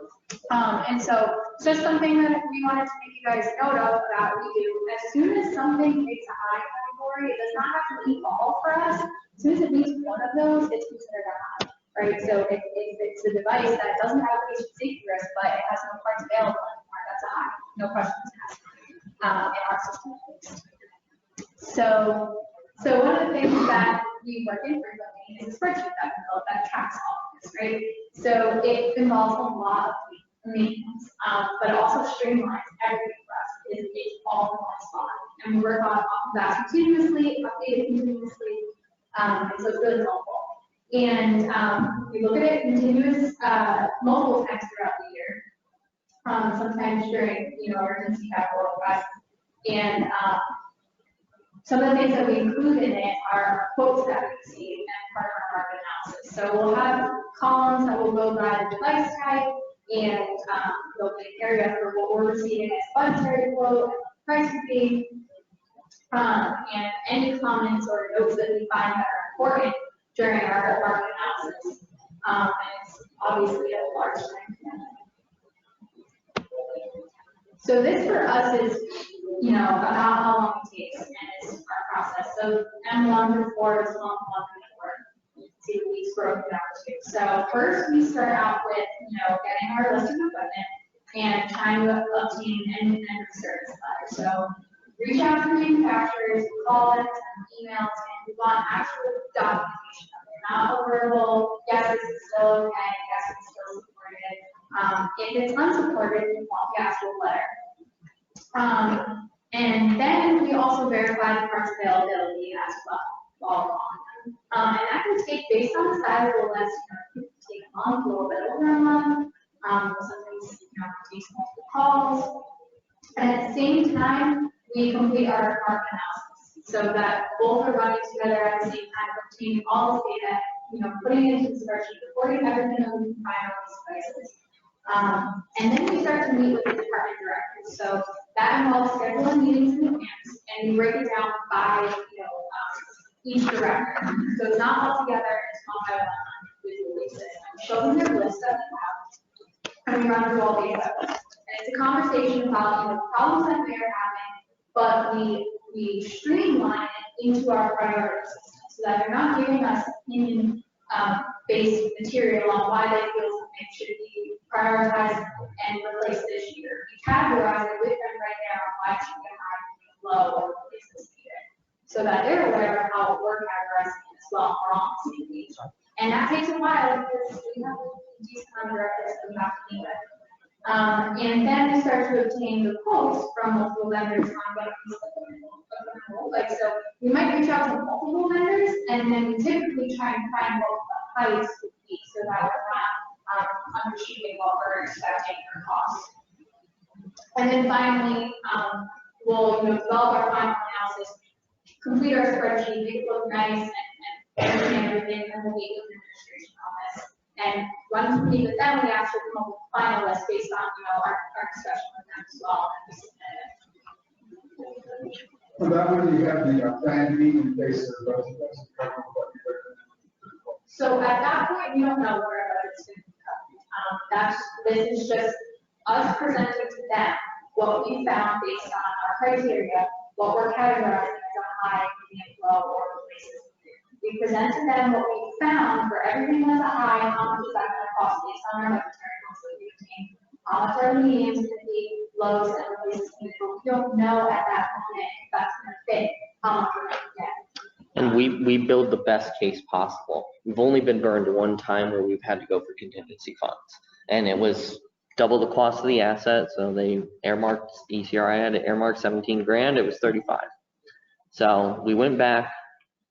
And so it's just something that we wanted to make you guys note of that we do. As soon as something makes a high category, it does not have to meet all for us. As soon as it meets one of those, it's considered a high, right? So if it's a device that doesn't have a patient safety risk, but it has no parts available anymore, that's a high, no questions asked in our system at least. So one of the things that we work in frequently is a spreadsheet that we built that tracks all of this, right? So it involves a lot of maintenance, but it also streamlines everything for us. It's all in one spot. And we work on that continuously, update it continuously, and so it's really helpful. And we look at it continuous multiple times throughout the year, sometimes during emergency capital requests. And some of the things that we include in it are quotes that we see and part of our market analysis. So we'll have columns that will go by the device type and the area for what we're receiving as budgetary quote, price would be, and any comments or notes that we find that are important during our market analysis. And it's obviously a large strength. So this for us is, about how long it takes, and it's our process. So M1 through 4 is month 1 through 4. See the weeks broken down too. So first we start out with, getting our list of equipment and trying to obtain an independent service letter. So reach out to manufacturers, call them, send emails, and we want actual documentation of it, not a verbal, yes, this is still okay, yes, it's still supported. If it's unsupported, we want the actual letter. And then we also verify the parts availability as well while we're on them. And that can take, based on the size of the list, it can take a month, a little bit over a month. Sometimes, it takes multiple calls. And at the same time, we complete our market analysis so that both are running together at the same time, obtaining all this data, putting it into the spreadsheet, recording everything that we can find on these devices. And then we start to meet with the department directors. So that involves scheduling meetings in advance, and we break it down by, each director. So it's not all together, it's one by one individual basis. Show them their list that we have, and we run through all the data. And it's a conversation about, the problems that they're having, but we streamline it into our priority system so that they're not giving us opinion based material on why they feel something should be prioritized and replaced this year. We categorize it with them right there on why it should be high, low, or replace this year, so that they're aware of how we're categorizing it as well. We're on the same page. And that takes a while because we have a decent number of directors that we have to meet with. And then we start to obtain the quotes from multiple vendors on what these look like. So we might reach out to multiple vendors, and then we typically try and find what the highest would be, so that we're not undershooting what we're expecting for costs. And then finally, we'll develop our final analysis, complete our spreadsheet, make it look nice, and everything, and we'll meet with administration on this. And once we meet with them, we actually come up with a final list based on our discussion with them as well. For that one, you have the plan B in case the budget doesn't cover what you're. So at that point, we don't know where our budget's going to be covered. This is just us presenting to them what we found based on our criteria, what we're categorizing as a high, medium, low, or places. We present to them what we found for everything that's a high, how much is that going to cost based on our budgetary goals that we obtain, how much are the mediums going to be, lows, and the places we don't know at that moment if that's going to fit how much we're going to get. And we build the best case possible. We've only been burned one time where we've had to go for contingency funds, and it was double the cost of the asset. So they earmarked, ECRI had to earmark 17 grand, it was 35. So we went back,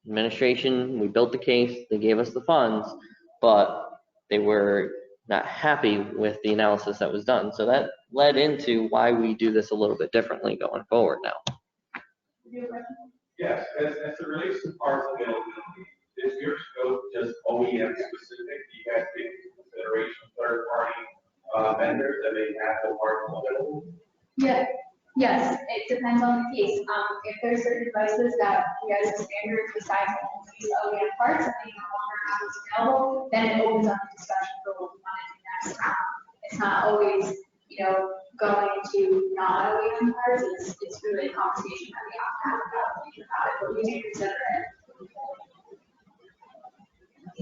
administration, we built the case, they gave us the funds, but they were not happy with the analysis that was done. So that led into why we do this a little bit differently going forward now. Yes, as it relates to parts availability, is your scope just OEM specific? Do you guys take into consideration third party vendors that may have the parts available? Yeah. Yes, it depends on the case. If there's certain devices that we as a standard decide to use OEM parts and they no longer have those available, then it opens up the discussion for what we want to do next. It's not always, going into non-OEM parts. It's really a conversation that we have to have about it, but we do consider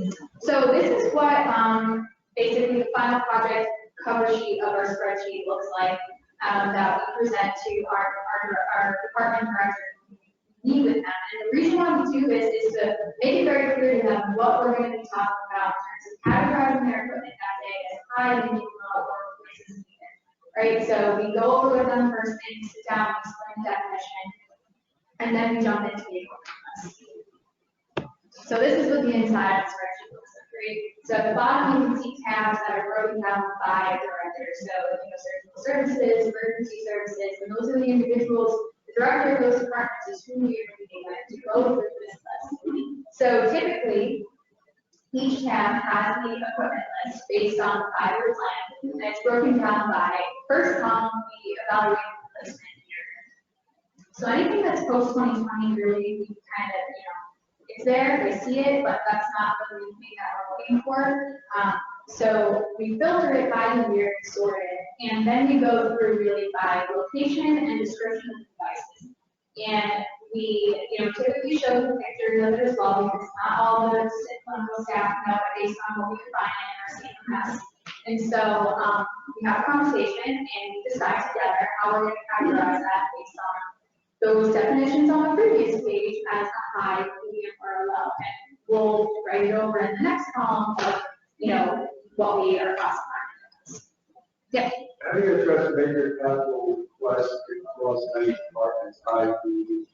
it. So this is what basically the final project cover sheet of our spreadsheet looks like. That we present to our department director, meet with them. And the reason why we do this is to make it very clear to them what we're going to be talking about in terms of categorizing their equipment that day as high, medium, low, or places needed. Right? So we go over with them first and sit down, explain the definition, and then we jump into the equipment list. So this is what the inside of the spreadsheet looks like. Right? So at the bottom, you can see tabs that are broken down by directors. So, surgical services, emergency services, and those are the individuals, the director of those departments is who you're meeting with to go through this list. So typically, each tab has the equipment list based on the 5-year plan, and it's broken down by first column, we evaluate replacement year. So anything that's post 2020, really, we kind of, it's there, they see it, but that's not the thing that we're looking for. So we filter it by the year and sort it, and then we go through really by location and description of devices. And we, typically show the pictures of it as well, because not all the clinical staff know it based on what we can find in our CMS. And so we have a conversation and we decide together how we're going to categorize that based on those definitions on the previous page as a high, medium, or a low. And we'll write it over in the next column of, what we are classifying. Yeah. How do you address major capital requests across many departments, i.e.,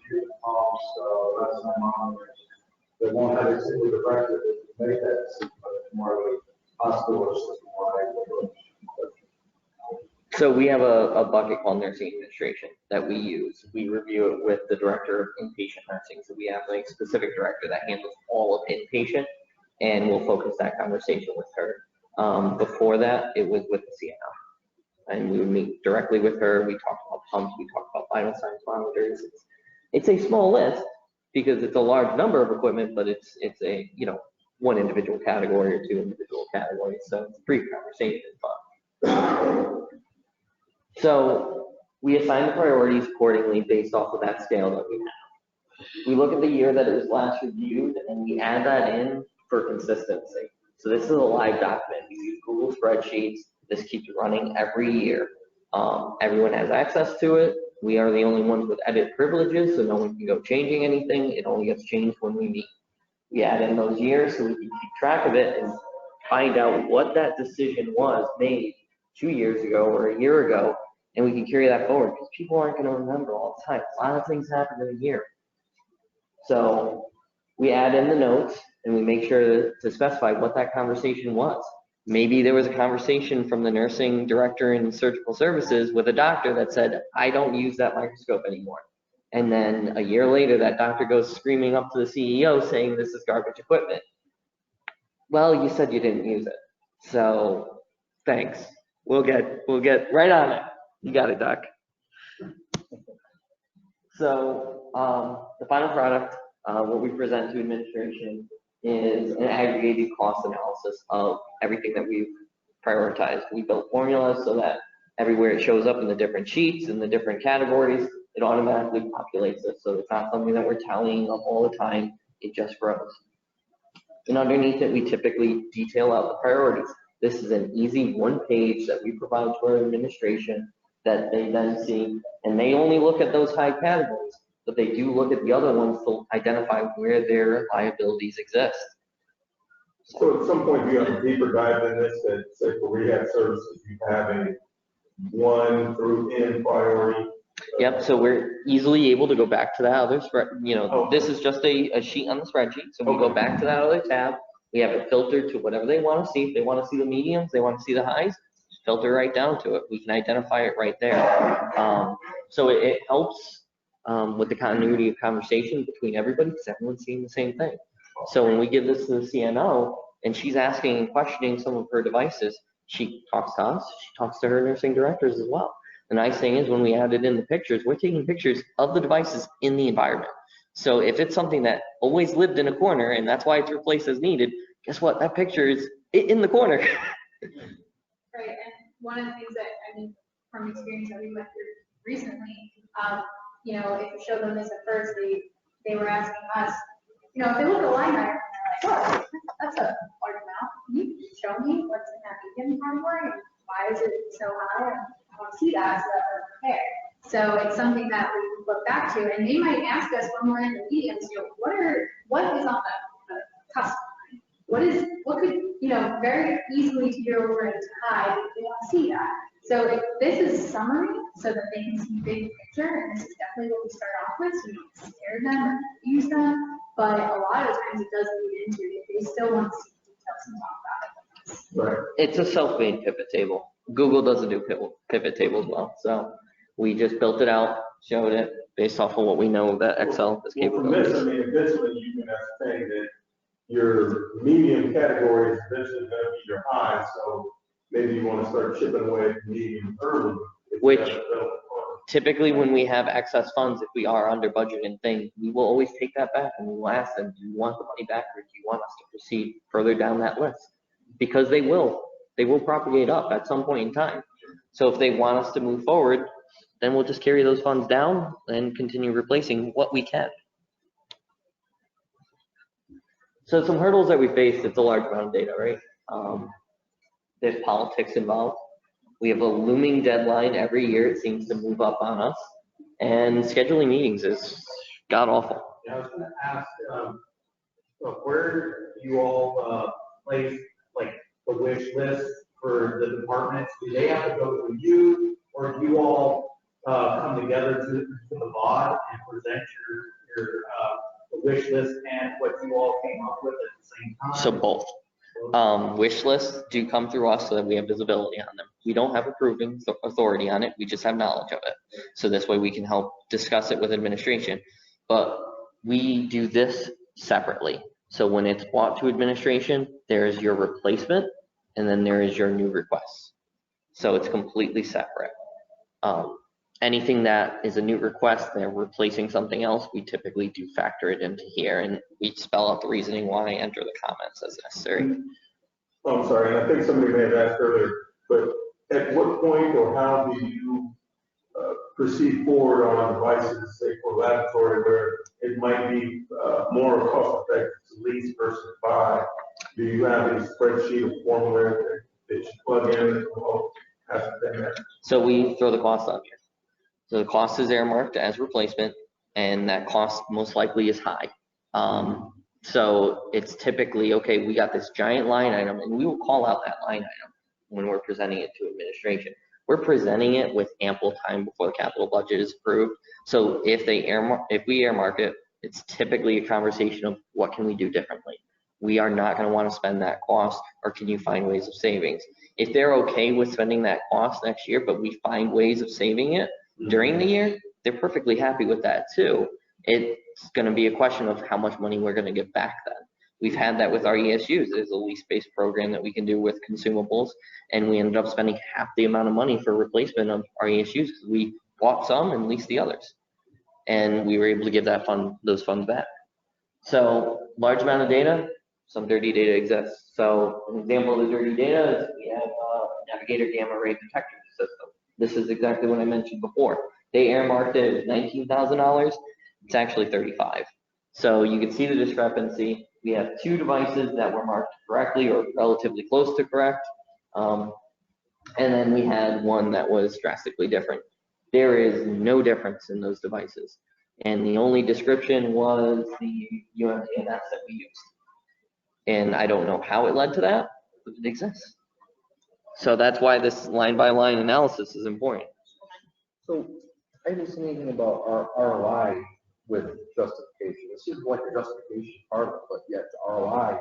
pumps, last time monitors, that won't have a single director to make that decision, but it's more of a hospital or system-wide? So we have a bucket called nursing administration that we use. We review it with the director of inpatient nursing. So we have a specific director that handles all of inpatient, and we'll focus that conversation with her. Before that, it was with the CNO, and we would meet directly with her. We talked about pumps, we talked about vital signs monitors. It's a small list because it's a large number of equipment, but it's a one individual category or two individual categories. So it's a brief conversation, but. So we assign the priorities accordingly based off of that scale that we have. We look at the year that it was last reviewed and we add that in for consistency. So this is a live document. We use Google Spreadsheets. This keeps running every year. Everyone has access to it. We are the only ones with edit privileges, so no one can go changing anything. It only gets changed when we meet. We add in those years so we can keep track of it and find out what that decision was made 2 years ago or a year ago. And we can carry that forward because people aren't going to remember all the time. A lot of things happen in a year. So we add in the notes and we make sure to specify what that conversation was. Maybe there was a conversation from the nursing director in surgical services with a doctor that said, I don't use that microscope anymore. And then a year later, that doctor goes screaming up to the CEO saying this is garbage equipment. Well, you said you didn't use it. So thanks. We'll get right on it. You got it, Doc. So the final product, what we present to administration, is an aggregated cost analysis of everything that we've prioritized. We built formulas so that everywhere it shows up in the different sheets and the different categories, it automatically populates it. So it's not something that we're tallying up all the time. It just grows. And underneath it, we typically detail out the priorities. This is an easy one page that we provide to our administration that they then see, and they only look at those high categories, but they do look at the other ones to identify where their liabilities exist. So at some point, you have a deeper dive in this that say for rehab services, you have a 1 through N priority. Yep, so we're easily able to go back to that other spread, this is just a sheet on the spreadsheet. So we go back to that other tab. We have it filtered to whatever they want to see. If they want to see the mediums, they want to see the highs, filter right down to it. We can identify it right there. So it helps with the continuity of conversation between everybody because everyone's seeing the same thing. So when we give this to the CNO and she's asking and questioning some of her devices, she talks to us, she talks to her nursing directors as well. The nice thing is when we added in the pictures, we're taking pictures of the devices in the environment. So if it's something that always lived in a corner and that's why it's replaced as needed, guess what? That picture is in the corner. Right, and one of the things that, from experience that we went through recently, if you show them this at first, they were asking us, if they look at a line item, they're like, oh, that's a large amount. Can you show me what's in that medium category and why is it so high? I want to see that so that we're prepared. So it's something that we look back to, and they might ask us when we're in the mediums, what is on the cusp line? What could, very easily to go over into high, they want to see that. So this is summary so that they can see big picture, and this is definitely what we start off with, so you don't scare them or use them, but a lot of times it does lead into it. They still want to see details and talk about it. Right. It's a self-made pivot table. Google doesn't do pivot tables well, so we just built it out, showed it based off of what we know that Excel is capable of. From this, eventually you can ascertain that your medium category is eventually going to be your high, so maybe you want to start chipping away at medium early. Which typically when we have excess funds, if we are under budget and things, we will always take that back and we will ask them, do you want the money back or do you want us to proceed further down that list? Because they will propagate up at some point in time. So if they want us to move forward, then we'll just carry those funds down and continue replacing what we can. So some hurdles that we face, it's a large amount of data, right? There's politics involved. We have a looming deadline every year. It seems to move up on us. and scheduling meetings is god awful. Yeah, I was gonna ask, where do you all, place, like, the wish list for the departments? Do they have to go to you, or do you all, come together to the BOD and present your wish list and what you all came up with at the same time? So both. Wish lists do come through us so that we have visibility on them. We don't have approving authority on it. We just have knowledge of it. So this way we can help discuss it with administration. But we do this separately. So when it's brought to administration, there is your replacement and then there is your new request. So it's completely separate. Anything that is a new request, they're replacing something else, we typically do factor it into here and we spell out the reasoning why, enter the comments as necessary. Oh, I'm sorry, and I think somebody may have asked earlier, but at what point or how do you proceed forward on devices, say for laboratory, where it might be more cost effective to lease versus buy? Do you have a spreadsheet or formula that you plug in? So we throw the cost on here. So the cost is earmarked as replacement, and that cost most likely is high. So it's typically, okay, we got this giant line item, and we will call out that line item when we're presenting it to administration. We're presenting it with ample time before the capital budget is approved. So if we earmark it, it's typically a conversation of what can we do differently. We are not going to want to spend that cost, or can you find ways of savings? If they're okay with spending that cost next year, but we find ways of saving it during the year, they're perfectly happy with that too. It's going to be a question of how much money we're going to get back then. We've had that with our ESUs. There's a lease-based program that we can do with consumables, and we ended up spending half the amount of money for replacement of our ESUs because we bought some and leased the others. And we were able to give those funds back. So large amount of data, some dirty data exists. So an example of the dirty data is we have a Navigator gamma ray detector system. This is exactly what I mentioned before. They earmarked it at $19,000. It's actually $35,000. So you can see the discrepancy. We have two devices that were marked correctly or relatively close to correct. And then we had one that was drastically different. There is no difference in those devices. And the only description was the UMTNS that we used. And I don't know how it led to that, but it exists. So that's why this line-by-line analysis is important. So I didn't see anything about our ROI with justification. It seems like the justification part of it, but yet the ROIs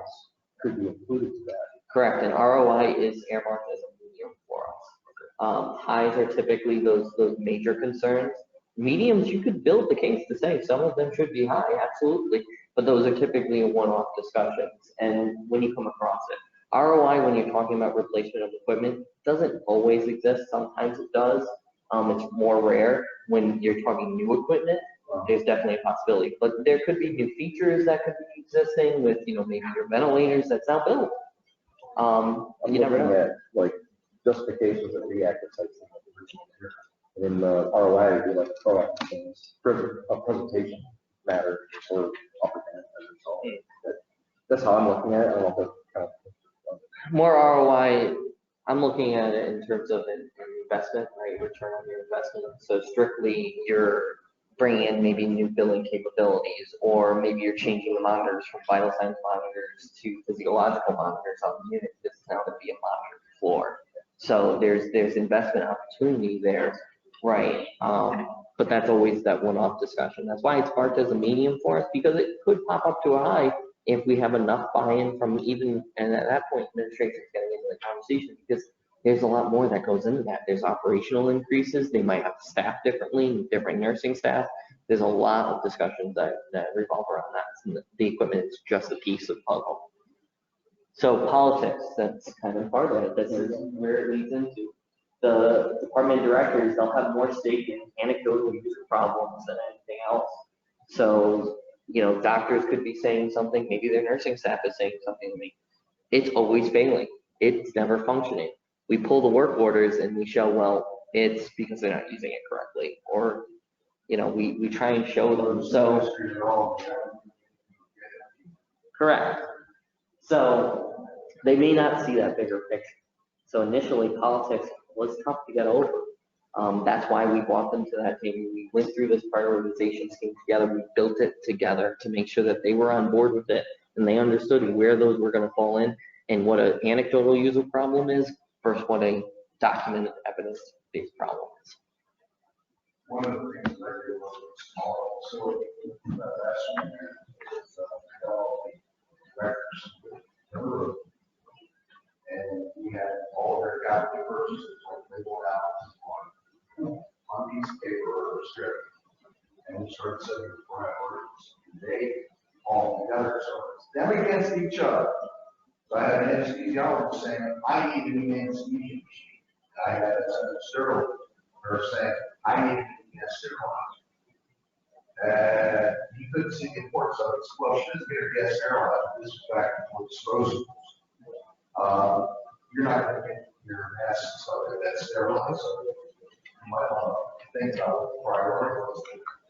could be included to that. Correct, and ROI is earmarked as a medium for us. Highs are typically those major concerns. Mediums, you could build the case to say some of them should be high, absolutely, but those are typically a one-off discussions. And when you come across it, ROI, when you're talking about replacement of equipment, doesn't always exist. Sometimes it does. It's more rare when you're talking new equipment. There's definitely a possibility, but there could be new features that could be existing with, maybe your ventilators that's not built. You never know. At, like, justifications and reactive types of and then the ROI would be like proactive things, a presentation matter or opportunity. That's how I'm looking at it. I don't know if that's kind of more ROI, I'm looking at it in terms of an investment, right? Return on your investment. So strictly you're bringing in maybe new billing capabilities, or maybe you're changing the monitors from vital signs monitors to physiological monitors on the unit. This is now going to be a monitor floor. So there's investment opportunity there, right? But that's always that one-off discussion. That's why it's marked as a medium for us, because it could pop up to a high if we have enough buy-in from and at that point, administration is getting into the conversation, because there's a lot more that goes into that. There's operational increases. They might have to staff differently, different nursing staff. There's a lot of discussions that revolve around that. And the equipment is just a piece of the puzzle. So politics, that's kind of part of it. This is where it leads into. The department directors, they'll have more stake in anecdotal user problems than anything else. So, doctors could be saying something, maybe their nursing staff is saying something to me. It's always failing. It's never functioning. We pull the work orders and we show, well, it's because they're not using it correctly. Or, we try and show them. So, correct. So they may not see that bigger picture. So initially politics was tough to get over. That's why we brought them to that table. We went through this prioritization scheme together. We built it together to make sure that they were on board with it and they understood where those were going to fall in and what an anecdotal user problem is versus what a documented evidence-based problem is. One of the things that I did was a small facility last year is all the records in the room. And we had all their capital purchases, like labeled out on piece of paper or a script. And we started setting the priorities. They all together, so it's them against each other. So I had an anesthesiologist saying, I need a new anesthesia machine. I had a sterile nurse saying, I need a sterilizer. He couldn't see the importance of it. Well, she doesn't get her gas sterilized. This is back before disposables. You're not going to get your gas so that's sterilized. So you might want to think about what the priority was.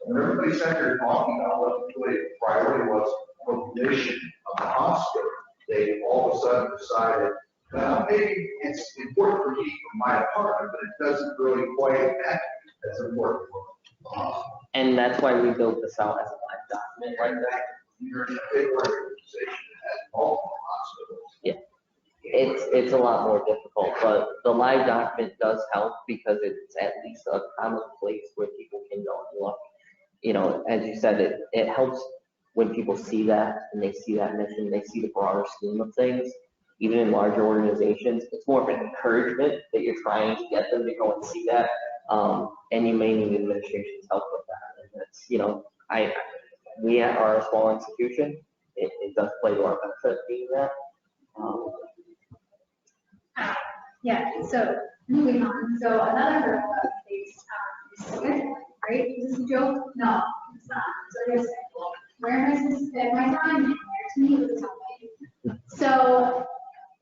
When everybody sat there talking about what the priority was for the mission of the hospital, they all of a sudden decided, well, maybe it's important for heat for my apartment, but it doesn't really quite affect as important for the hospital. And that's why we built this out as a live document right there. You're in a big organization that has multiple hospitals. Yeah, it's a lot more difficult, but the live document does help because it's at least a common place where people can go and look. You know, as you said, it helps when people see that and they see that mission, they see the broader scheme of things. Even in larger organizations, it's more of an encouragement that you're trying to get them to go and see that. And you may need administration's help with that. And that's, you know, we are a small institution. It does play to our benefit being that. Yeah, so moving on. So another hurdle that we face is scheduling, right? Is this a joke? No, it's not. So there's schedule. Where am I supposed to spend my time? Where to meet with somebody? So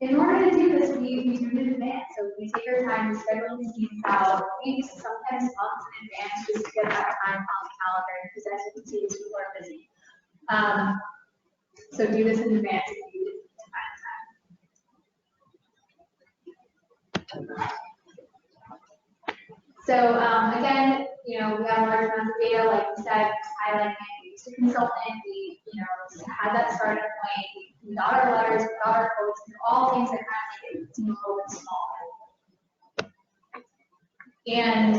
in order to do this, we do it in advance. So we take our time to schedule these meetings out weeks, sometimes months in advance, just to get that time on the calendar, because as you can see, these people are busy. So do this in advance if you need to find time. So again, you know, we have large amounts of data, like we said, highlighting it. We used a consultant. We, you know, had that starting point. We got our letters, we got our quotes, and all things that kind of make it seem a little bit smaller. And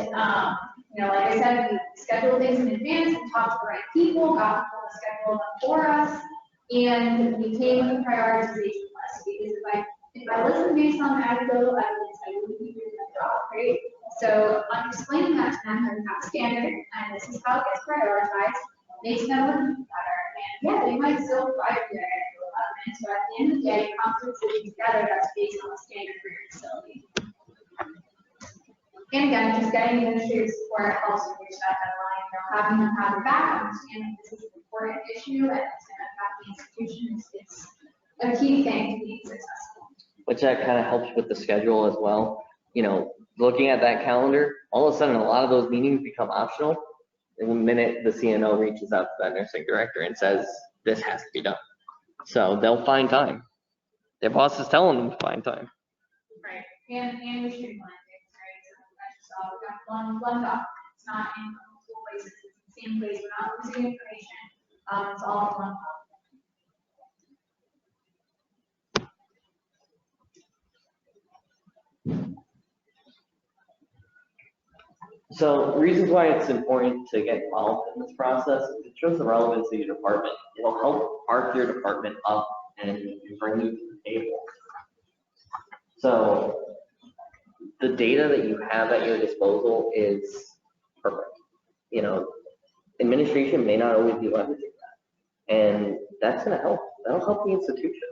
you know, like I said, we scheduled things in advance. We talked to the right people, got people to schedule them for us, and we came with a prioritization list. Because if I listen based on anecdotal evidence, I wouldn't be doing my job, right? So I'm explaining that to them, they're not standard, and this is how it gets prioritized, makes them look better. And yeah, they might still provide their anecdotal evidence, but at the end of the day, conference sitting together that's based on the standard for your facility. And again, just getting administrative support helps you reach that deadline. You know, having them have your back, understanding this is an important issue and it's going to affect the institution is a key thing to being successful. Which that kind of helps with the schedule as well. You know, looking at that calendar, all of a sudden a lot of those meetings become optional. And the minute the CNO reaches out to that nursing director and says, this has to be done. So they'll find time. Their boss is telling them to find time. Right. And we streamline things, right? So we got one doc. It's not in multiple places. It's the same place. We're not losing information. It's all in one doc. So reasons why it's important to get involved in this process is it shows the relevance of your department. It'll help arc your department up and bring you to the table. So the data that you have at your disposal is perfect. You know, administration may not always be leveraging that. And that's going to help. That'll help the institution.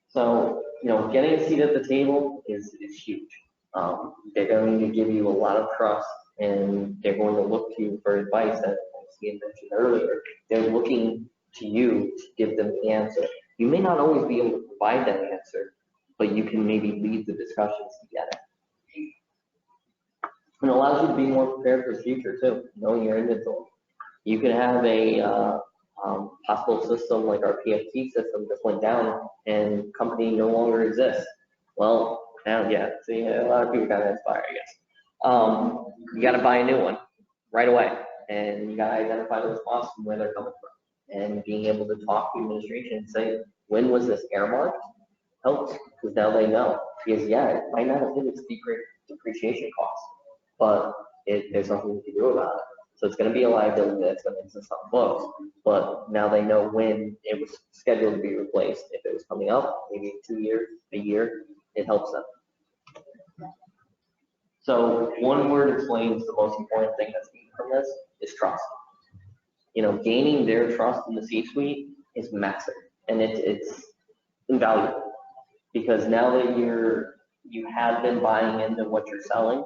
So, you know, getting a seat at the table is huge. They're going to give you a lot of trust and they're going to look to you for advice, as Ian mentioned earlier. They're looking to you to give them the answer. You may not always be able to provide that answer, but you can maybe lead the discussions together. And it allows you to be more prepared for the future too, knowing your inventory. You can have a hospital system like our PFT system just went down and company no longer exists. Well, now, yeah, see, a lot of people got to inspire, I guess. you got to buy a new one right away, and you got to identify those costs and where they're coming from. And being able to talk to administration and say, when was this earmarked, helps, because now they know. Because yeah, it might not have been its depreciation cost, but there's something we can do about it. So it's going to be a liability that's going to exist on books, but now they know when it was scheduled to be replaced. If it was coming up, maybe 2 years, a year, it helps them. So one word explains the most important thing that's needed from this is trust. You know, gaining their trust in the C-suite is massive, and it's invaluable, because now that you have been buying into what you're selling,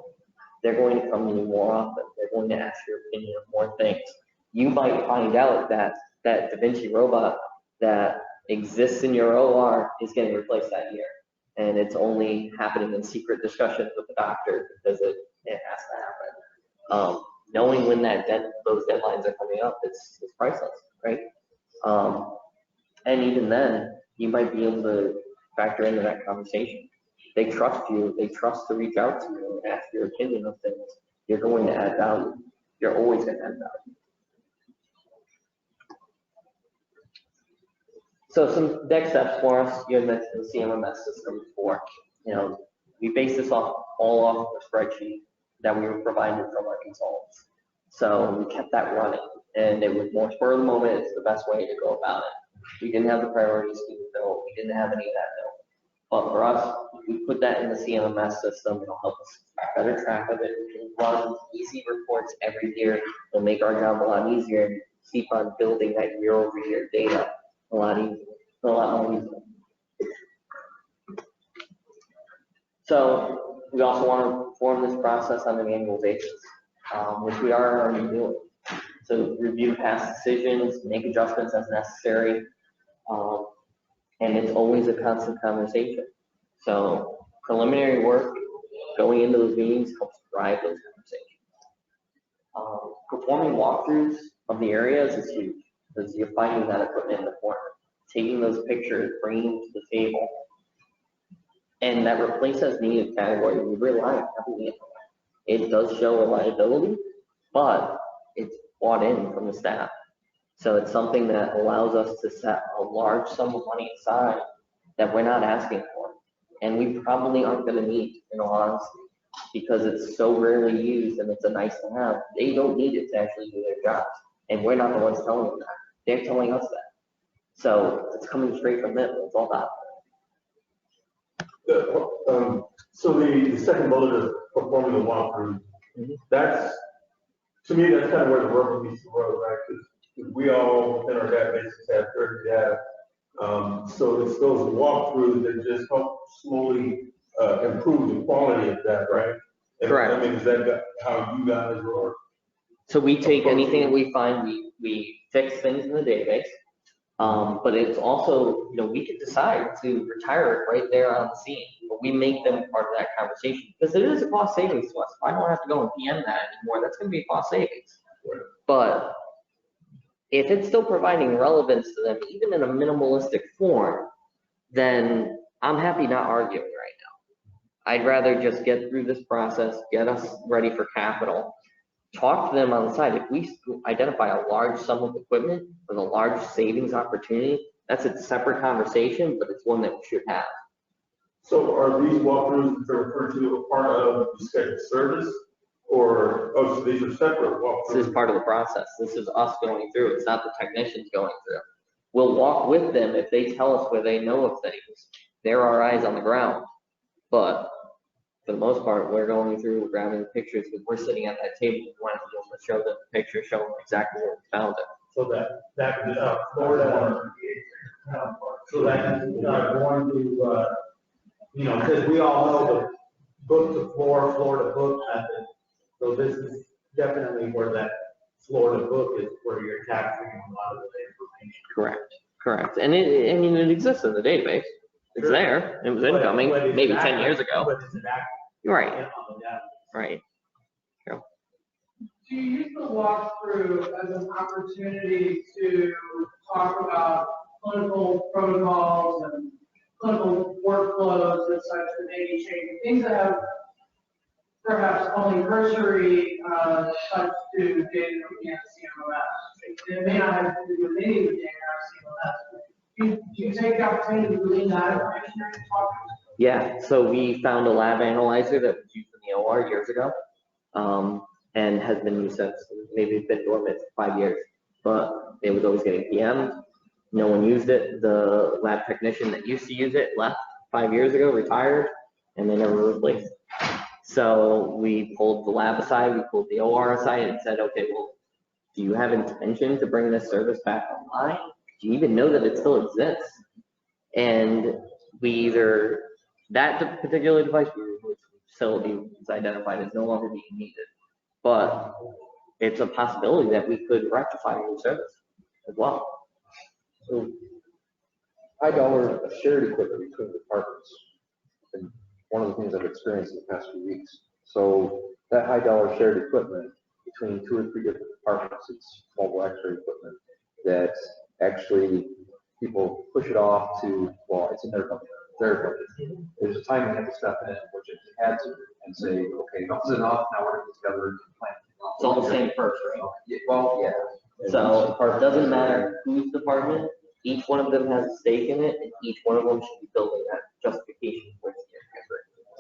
they're going to come to you more often. They're going to ask your opinion of more things. You might find out that that Da Vinci robot that exists in your OR is getting replaced that year, and it's only happening in secret discussions with the doctor because it has to happen. Knowing when those deadlines are coming up, it's priceless, right? And even then, you might be able to factor into that conversation. They trust you. They trust to reach out to you and ask your opinion of things. You're going to add value. You're always going to add value. So some next steps for us, you had mentioned the CMMS system before. You know, we base this all off of a spreadsheet that we were provided from our consultants. So we kept that running, and it was more spur of the moment. It's the best way to go about it. We didn't have the priority scheme built. We didn't have any of that built. But for us, we put that in the CMMS system. It'll help us better track of it. We can run easy reports every year. It'll make our job a lot easier and keep on building that year-over-year data a lot more easily. So we also want to perform this process on an annual basis, which we are already doing. So review past decisions, make adjustments as necessary. And it's always a constant conversation. So preliminary work, going into those meetings helps drive those conversations. Performing walkthroughs of the areas is huge, because you're finding that equipment in the corner, taking those pictures, bringing them to the table. And that replace as needed category, we rely heavily on that. It does show a liability, but it's bought in from the staff. So it's something that allows us to set a large sum of money aside that we're not asking for. And we probably aren't going to need, in all honesty, because it's so rarely used and it's a nice to have. They don't need it to actually do their jobs. And we're not the ones telling them that. They're telling us that. So it's coming straight from them. It's all about it. So the second bullet is performing the walkthrough. That's, to me, that's kind of where the rubber meets the road, right? Because we all within our databases have third data. So it's those walkthroughs that just help slowly improve the quality of that, right? And, correct. I mean, is that how you guys are? So we take anything that we find, we fix things in the database. But it's also, you know, we could decide to retire it right there on the scene, but we make them part of that conversation, because it is a cost savings to us. If I don't have to go and PM that anymore, that's going to be a cost savings. But if it's still providing relevance to them, even in a minimalistic form, then I'm happy not arguing right now. I'd rather just get through this process, get us ready for capital, talk to them on the side. If we identify a large sum of equipment with a large savings opportunity, that's a separate conversation, but it's one that we should have. So are these walkthroughs that are referred to a part of the scheduled service, or so these are separate walkthroughs? This is part of the process. This is us going through. It's not the technicians going through. We'll walk with them if they tell us where they know of things. They're our eyes on the ground. But for the most part, we're going through, we're grabbing the pictures, because we're sitting at that table. We want to be able to show them the picture, show them exactly where we found it. So Florida, so that is going to, you know, because we all know the book to floor, floor to book method. So this is definitely where that floor to book is, where you're capturing a lot of the information. Correct. And it exists in the database. It's there. It was incoming maybe 10 years ago. But it's an active. Right. Right. Do you use the walkthrough as an opportunity to talk about clinical protocols and clinical workflows and such that maybe change things that have perhaps only cursory touch to data looking at CMMS. It may not have to do with any of the data on CMMS. Do you take the opportunity to glean that information during the talk? Yeah, so we found a lab analyzer that was used in the OR years ago, and has been used since. Maybe it's been dormant for 5 years, but it was always getting PM'd. No one used it. The lab technician that used to use it left 5 years ago, retired, and they never replaced it. So we pulled the lab aside, we pulled the OR aside and said, okay, well, do you have intention to bring this service back online? Do you even know that it still exists? And we either, that particular device facility is identified as no longer being needed, but it's a possibility that we could rectify the service as well. So, high dollar shared equipment between departments. And one of the things I've experienced in the past few weeks. So that high dollar shared equipment between 2 or 3 different departments, it's mobile X-ray equipment that actually people push it off to, well, it's in their budget. There's a time you have to step in, which it had to, and say, okay, enough's enough, now we're going to together and plan. It's all the same first, right? Well, yeah. So it doesn't matter whose department, each one of them has a stake in it, and each one of them should be building that justification for it.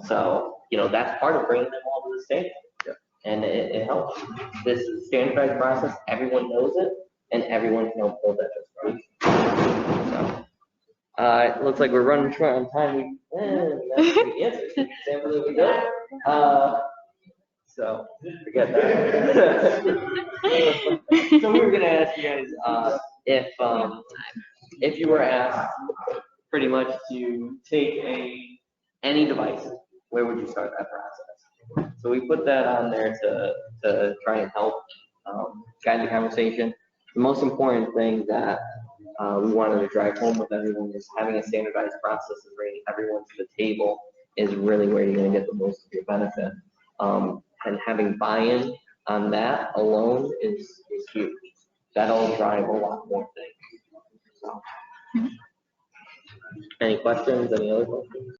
So, that's part of bringing them all to the state. Yeah. And it helps. This is a standardized process, everyone knows it, and everyone can help build that justification. So, it looks like we're running short on time. That's the answer. Sam, we go. So, forget that. So we were gonna ask you guys, if you were asked pretty much to take any device, where would you start that process? So we put that on there to try and help guide the conversation. The most important thing that we wanted to drive home with everyone is having a standardized process and bringing everyone to the table is really where you're going to get the most of your benefit. And having buy-in on that alone is huge. That'll drive a lot more things. So. Any questions? Any other questions?